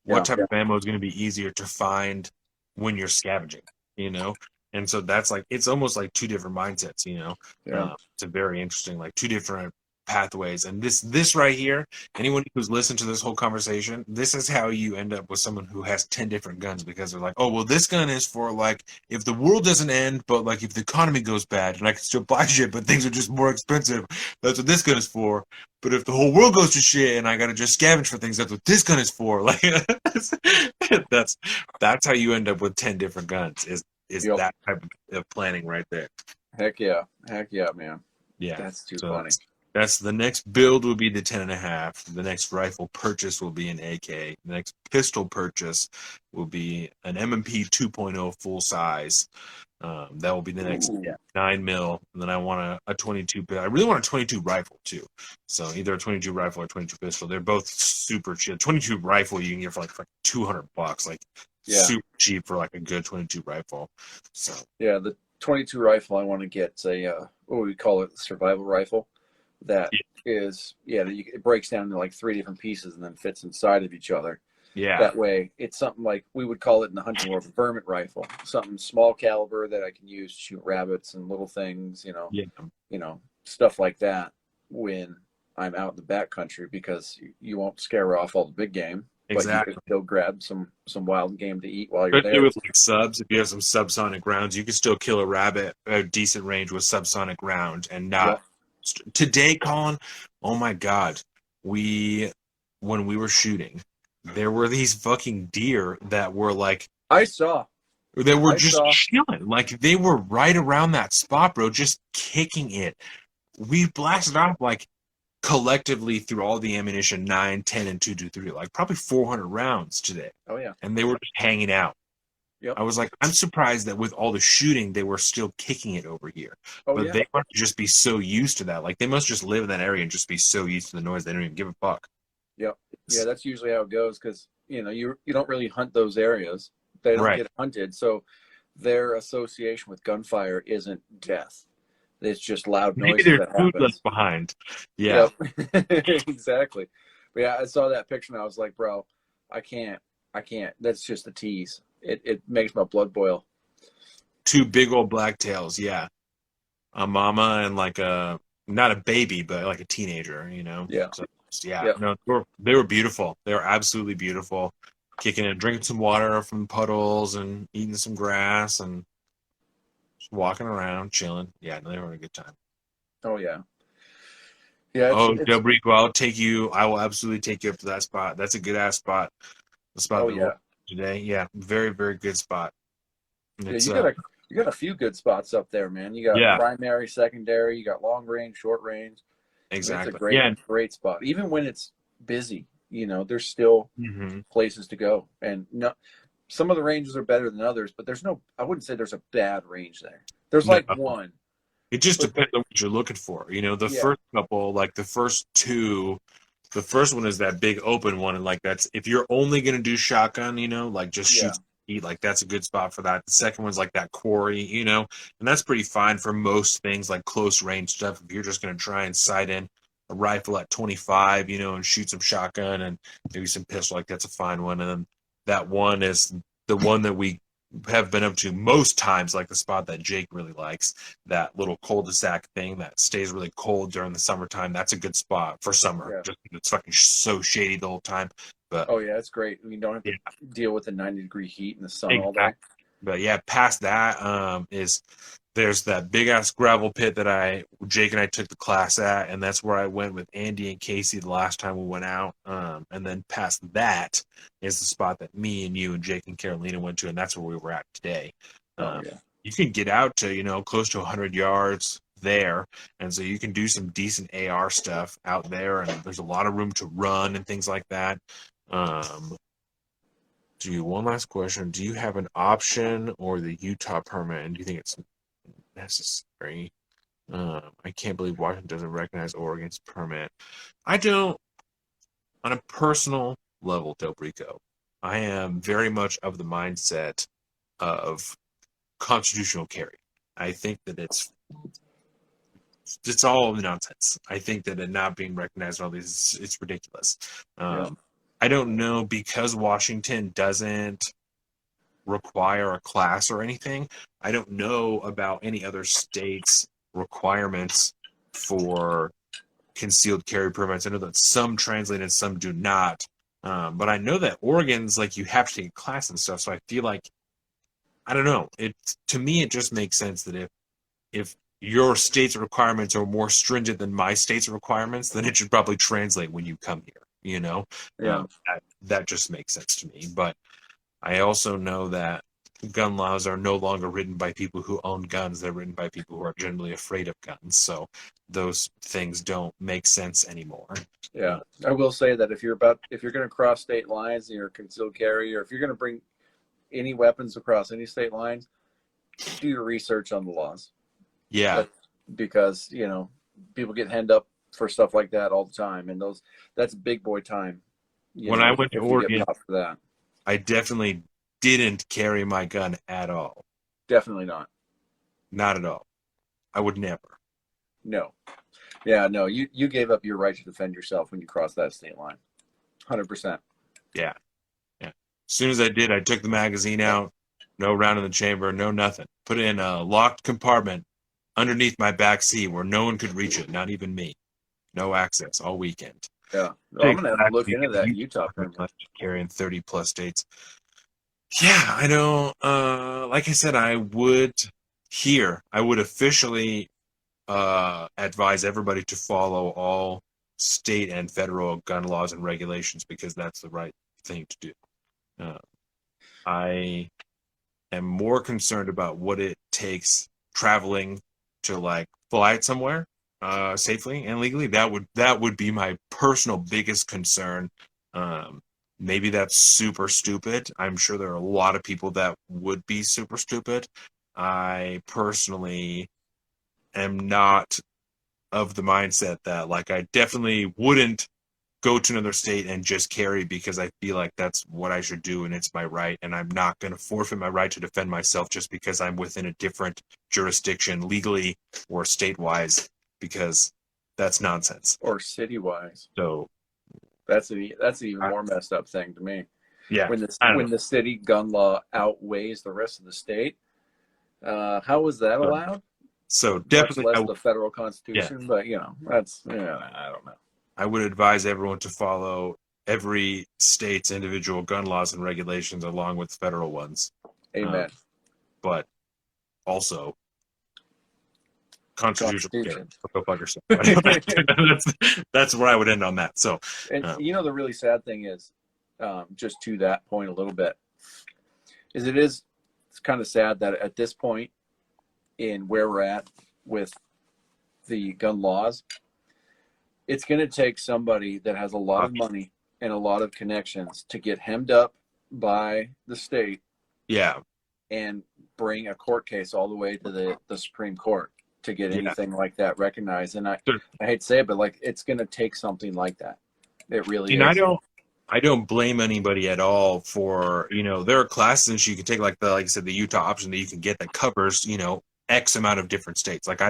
what type of ammo is going to be easier to find when you're scavenging, and so that's like, it's almost like two different mindsets, it's a very interesting, like two different pathways. And this right here, anyone who's listened to this whole conversation, this is how you end up with someone who has 10 different guns, because they're like, oh, well, this gun is for like if the world doesn't end, but like if the economy goes bad and I can still buy shit, but things are just more expensive, that's what this gun is for. But if the whole world goes to shit and I gotta just scavenge for things, that's what this gun is for. Like that's how you end up with 10 different guns. Is Yep. that type of planning right there? Heck yeah, man. Yeah, That's too so funny. That's the next build will be the 10.5. The next rifle purchase will be an AK. The next pistol purchase will be an M&P 2.0 full size. That will be the next 9 mil. And then I want a 22. I really want a 22 rifle too. So either a 22 rifle or 22 pistol. They're both super cheap. 22 rifle you can get for like $200, like super cheap for like a good 22 rifle. So yeah, the 22 rifle I want to get a what we call it, survival rifle. That is, it breaks down into like 3 different pieces and then fits inside of each other. Yeah. That way, it's something like we would call it in the hunting world, a vermin rifle. Something small caliber that I can use to shoot rabbits and little things, you know, stuff like that when I'm out in the backcountry, because you won't scare off all the big game. Exactly. But you can still grab some wild game to eat while you're Especially there. with like subs, if you have some subsonic rounds, you can still kill a rabbit at a decent range with subsonic round and not. Today, Colin, oh my God, when we were shooting, there were these fucking deer that were like, just chilling, like they were right around that spot, bro, just kicking it. We blasted off like collectively through all the ammunition 9, 10, and 223, like probably 400 rounds today. Oh yeah, and they were just hanging out. Yep. I was like, I'm surprised that with all the shooting, they were still kicking it over here. But they must just be so used to that. Like, they must just live in that area and just be so used to the noise, they don't even give a fuck. Yep. Yeah, that's usually how it goes, because, you don't really hunt those areas. They don't get hunted. So their association with gunfire isn't death. It's just loud noise. Maybe there's food left behind. Yeah. Yep. Exactly. But yeah, I saw that picture and I was like, bro, I can't. That's just a tease. It makes my blood boil. 2 big old blacktails, yeah. A mama and like not a baby, but like a teenager, Yeah. So, no, they were beautiful. They were absolutely beautiful. Kicking it, drinking some water from puddles and eating some grass and just walking around, chilling. Yeah, no, they were having a good time. Oh yeah. Yeah. Del Rico, I will absolutely take you up to that spot. That's a good ass spot. The spot today. Yeah, very, very good spot. Yeah, you got a few good spots up there, man. You got primary, secondary, you got long range, short range. Exactly. It's a great spot. Even when it's busy, there's still places to go. And some of the ranges are better than others, but I wouldn't say there's a bad range there. There's one. It just depends on what you're looking for. First couple, like the first 2, the first one is that big open one, and like that's if you're only gonna do shotgun, like just shoot, like that's a good spot for that. The second one's like that quarry, and that's pretty fine for most things like close range stuff. If you're just gonna try and sight in a rifle at 25, and shoot some shotgun and maybe some pistol, like that's a fine one. And then that one is the one that we have been up to most times, like the spot that Jake really likes, that little cul-de-sac thing that stays really cold during the summertime. That's a good spot for summer. Just it's fucking so shady the whole time. But it's great. You don't have to deal with the 90-degree heat in the sun all day. But yeah, past that there's that big ass gravel pit that Jake and I took the class at, and that's where I went with Andy and Casey the last time we went out. And then past that is the spot that me and you and Jake and Carolina went to, and that's where we were at today. You can get out to close to 100 yards there, and so you can do some decent AR stuff out there, and there's a lot of room to run and things like that. One last question: do you have an option or the Utah permit, and do you think it's necessary? I can't believe Washington doesn't recognize Oregon's permit. I don't. On a personal level, Del Rico, I am very much of the mindset of constitutional carry. I think that it's all nonsense. I think that it not being recognized and all these, it's ridiculous. I don't know, because Washington doesn't require a class or anything. I don't know about any other states' requirements for concealed carry permits. I know that some translate and some do not. But I know that Oregon's like you have to take a class and stuff. So I feel like, I don't know. To me, it just makes sense that if your state's requirements are more stringent than my state's requirements, then it should probably translate when you come here. You know, Yeah. That just makes sense to me. But I also know that gun laws are no longer written by people who own guns. They're written by people who are generally afraid of guns. So those things don't make sense anymore. Yeah. I will say that if you're going to cross state lines and you're a concealed carry, or if you're going to bring any weapons across any state lines, do your research on the laws. Yeah. Because, you know, people get hemmed up for stuff like that all the time. And that's big boy time. When I went to Oregon, for that. I definitely didn't carry my gun at all. Definitely not. Not at all. I would never. No. Yeah, no, you gave up your right to defend yourself when you crossed that state line. 100%. Yeah. As soon as I did, I took the magazine out. No round in the chamber, no nothing. Put it in a locked compartment underneath my back seat where no one could reach it, not even me. No access all weekend. Yeah. Well, I'm going to have to look into that Utah permit. Carrying 30 plus states. Yeah, I know. Like I said, I would officially advise everybody to follow all state and federal gun laws and regulations because that's the right thing to do. I am more concerned about what it takes traveling to like fly it somewhere safely and legally. That would be my personal biggest concern. Maybe that's super stupid. I'm sure there are a lot of people that would be super stupid. I personally am not of the mindset that like I definitely wouldn't go to another state and just carry because I feel like that's what I should do and it's my right, and I'm not going to forfeit my right to defend myself just because I'm within a different jurisdiction legally or state-wise, because that's nonsense. Or city-wise. So that's an even more messed up thing to me. Yeah. When the city gun law outweighs the rest of the state, how was that allowed? So definitely much less the federal constitution, but you know, that's I don't know. I would advise everyone to follow every state's individual gun laws and regulations along with federal ones. Amen. But also Constitution. Go fuck yourself. That's where I would end on that. So, and you know, the really sad thing is, just to that point a little bit, it's kind of sad that at this point in where we're at with the gun laws, it's going to take somebody that has a lot of money and a lot of connections to get hemmed up by the state. Yeah. And bring a court case all the way to the Supreme Court to get anything like that recognized. And I hate to say it, but like it's going to take something like that. It really is. I don't blame anybody at all for, you know, there are classes you can take, like I said, the Utah option that you can get that covers, you know, X amount of different states. Like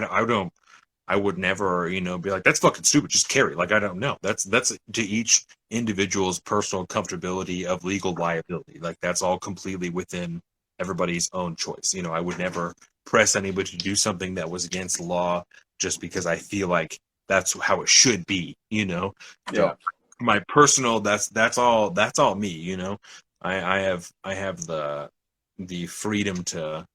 I would never, you know, be like, that's fucking stupid, just carry. Like, I don't know. That's to each individual's personal comfortability of legal liability. Like, that's all completely within everybody's own choice. You know, I would never press anybody to do something that was against the law just because I feel like that's how it should be, you know? Yeah. So my personal, that's all me, you know? I have the freedom to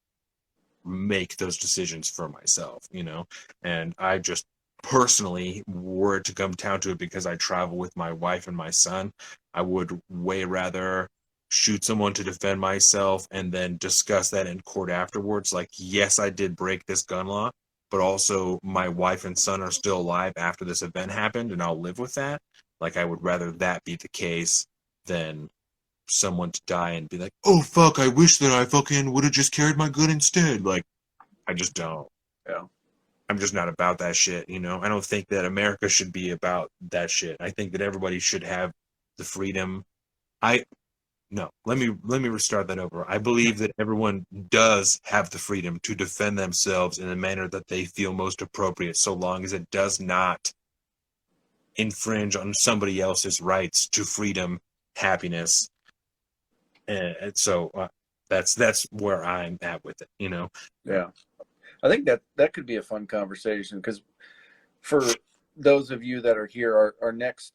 make those decisions for myself, you know, and I just personally, were it to come down to it, because I travel with my wife and my son, I would way rather shoot someone to defend myself and then discuss that in court afterwards. Like, yes, I did break this gun law, but also my wife and son are still alive after this event happened, and I'll live with that. Like, I would rather that be the case than someone to die and be like, oh fuck, I wish that I fucking would have just carried my gun instead. Like, I just don't. Yeah. I'm just not about that shit, you know? I don't think that America should be about that shit. I think that everybody should have the freedom. No, let me restart that over. I believe that everyone does have the freedom to defend themselves in the manner that they feel most appropriate, so long as it does not infringe on somebody else's rights to freedom, happiness. And so that's where I'm at with it, you know? Yeah. I think that could be a fun conversation, because for those of you that are here, our next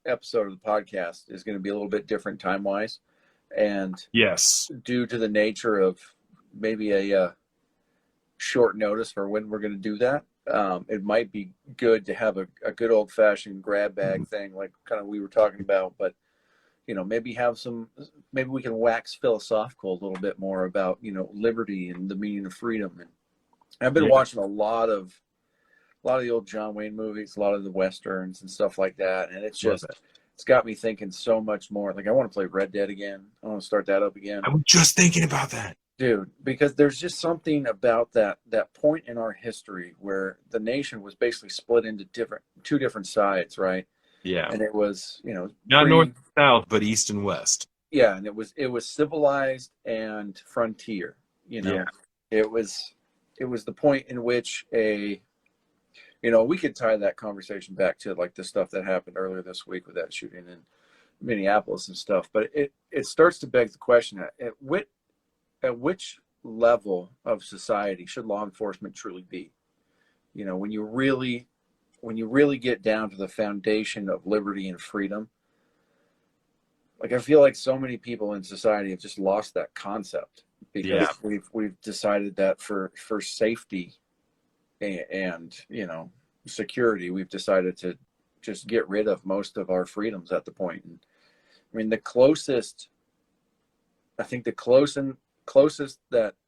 episode of the podcast is going to be a little bit different time-wise. And yes, due to the nature of maybe a short notice for when we're going to do that, it might be good to have a good old-fashioned grab bag thing, like kind of we were talking about. But maybe maybe we can wax philosophical a little bit more about liberty and the meaning of freedom. And I've been watching a lot of the old John Wayne movies, a lot of the westerns and stuff like that, and it's got me thinking so much more. Like, I want to play Red Dead again. I want to start that up again. I was just thinking about that, dude, because there's just something about that point in our history where the nation was basically split into two different sides, right? Yeah, and it was not north and south, but east and west. Yeah, and it was civilized and frontier. It was the point in which we could tie that conversation back to like the stuff that happened earlier this week with that shooting in Minneapolis and stuff. But it starts to beg the question: at which level of society should law enforcement truly be? When you really get down to the foundation of liberty and freedom. Like, I feel like so many people in society have just lost that concept because we've decided that for safety and security, we've decided to just get rid of most of our freedoms at the point. And I mean, the closest that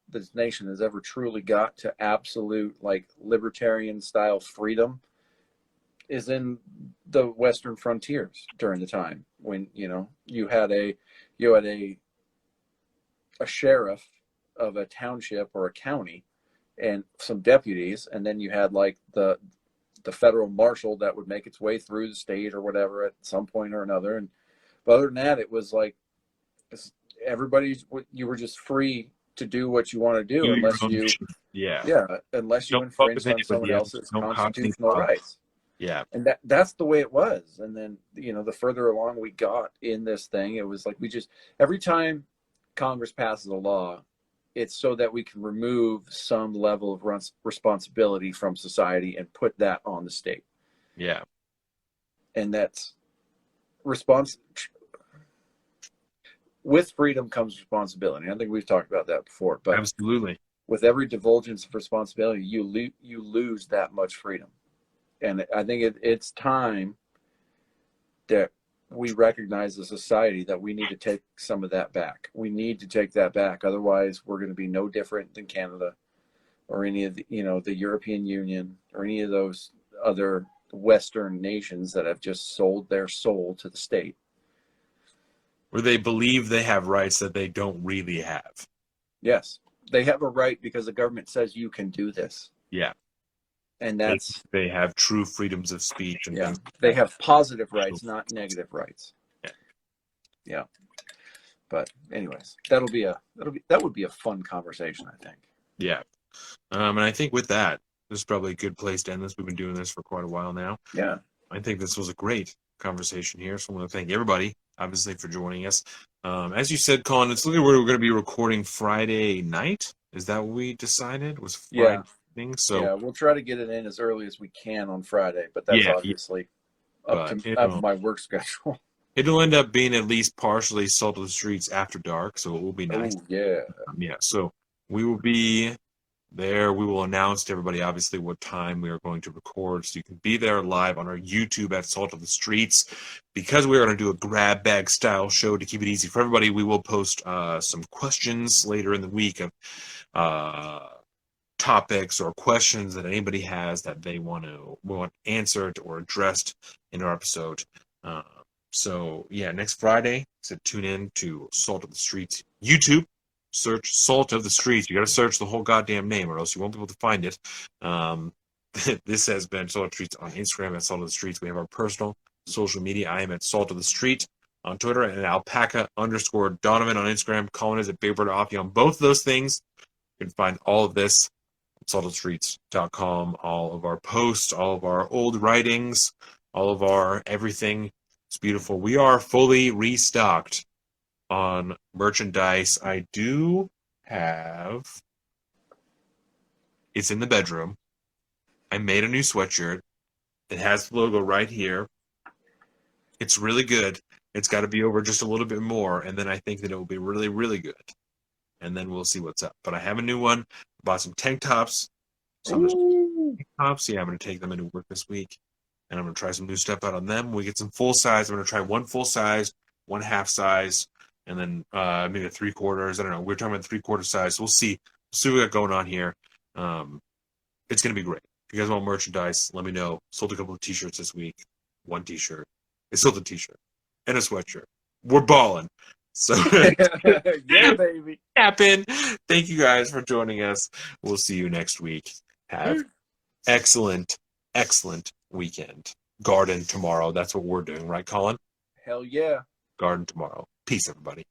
this nation has ever truly got to absolute like libertarian style freedom is in the western frontiers during the time when you had a sheriff of a township or a county and some deputies, and then you had like the federal marshal that would make its way through the state or whatever at some point or another. But other than that, it was like you were just free to do what you want to do unless you infringe on someone else's constitutional rights. Yeah. And that's the way it was. And then, the further along we got in this thing, it was like every time Congress passes a law, it's so that we can remove some level of responsibility from society and put that on the state. Yeah. And that's with freedom comes responsibility. I think we've talked about that before, but absolutely, with every divulgence of responsibility, you lose that much freedom. And I think it's time that we recognize as a society that we need to take some of that back. We need to take that back. Otherwise, we're going to be no different than Canada or any of the, the European Union or any of those other Western nations that have just sold their soul to the state. Where they believe they have rights that they don't really have. Yes. They have a right because the government says you can do this. Yeah. And that's they have true freedoms of speech and things. They have positive rights, not negative rights. Yeah. But anyways, that would be a fun conversation, I think. Yeah. And I think with that, this is probably a good place to end this. We've been doing this for quite a while now. Yeah. I think this was a great conversation here. So I want to thank everybody, obviously, for joining us. As you said, Colin, it's looking like we're going to be recording Friday night. Is that what we decided? Was Friday? So yeah, we'll try to get it in as early as we can on Friday, but that's obviously up to my work schedule. It'll end up being at least partially Salt of the Streets after dark, so it will be nice. Oh, yeah. So we will be there. We will announce to everybody, obviously, what time we are going to record, so you can be there live on our YouTube at Salt of the Streets. Because we are going to do a grab bag style show to keep it easy for everybody, we will post some questions later in the week of topics or questions that anybody has that they want answered or addressed in our episode. So next Friday, so tune in to Salt of the Streets YouTube. Search Salt of the Streets. You got to search the whole goddamn name, or else you won't be able to find it. This has been Salt of the Streets on Instagram at Salt of the Streets. We have our personal social media. I am at Salt of the Street on Twitter and alpaca_Donovan on Instagram. Colin is at Big Bird Offie on both of those things. You can find all of this at saltofthestreets.com. All of our posts, all of our old writings, all of our everything. It's beautiful. We are fully restocked on merchandise. I do have, it's in the bedroom. I made a new sweatshirt. It has the logo right here. It's really good. It's got to be over just a little bit more, and then I think that it will be really, really good. And then we'll see what's up. But I have a new one. Bought some tank tops. So I'm going to tank tops. Yeah, I'm going to take them into work this week. And I'm going to try some new stuff out on them. We get some full size. I'm going to try one full size, one half size, and then maybe a 3/4. I don't know. We're talking about 3/4 size. So we'll see. We'll see what we got going on here. It's going to be great. If you guys want merchandise, let me know. Sold a couple of t-shirts this week. One t-shirt. I sold a t-shirt and a sweatshirt. We're balling. So yeah, baby. Happen. Thank you guys for joining us. We'll see you next week. Have excellent weekend. Garden tomorrow. That's what we're doing, right, Colin? Hell yeah. Garden tomorrow. Peace, everybody.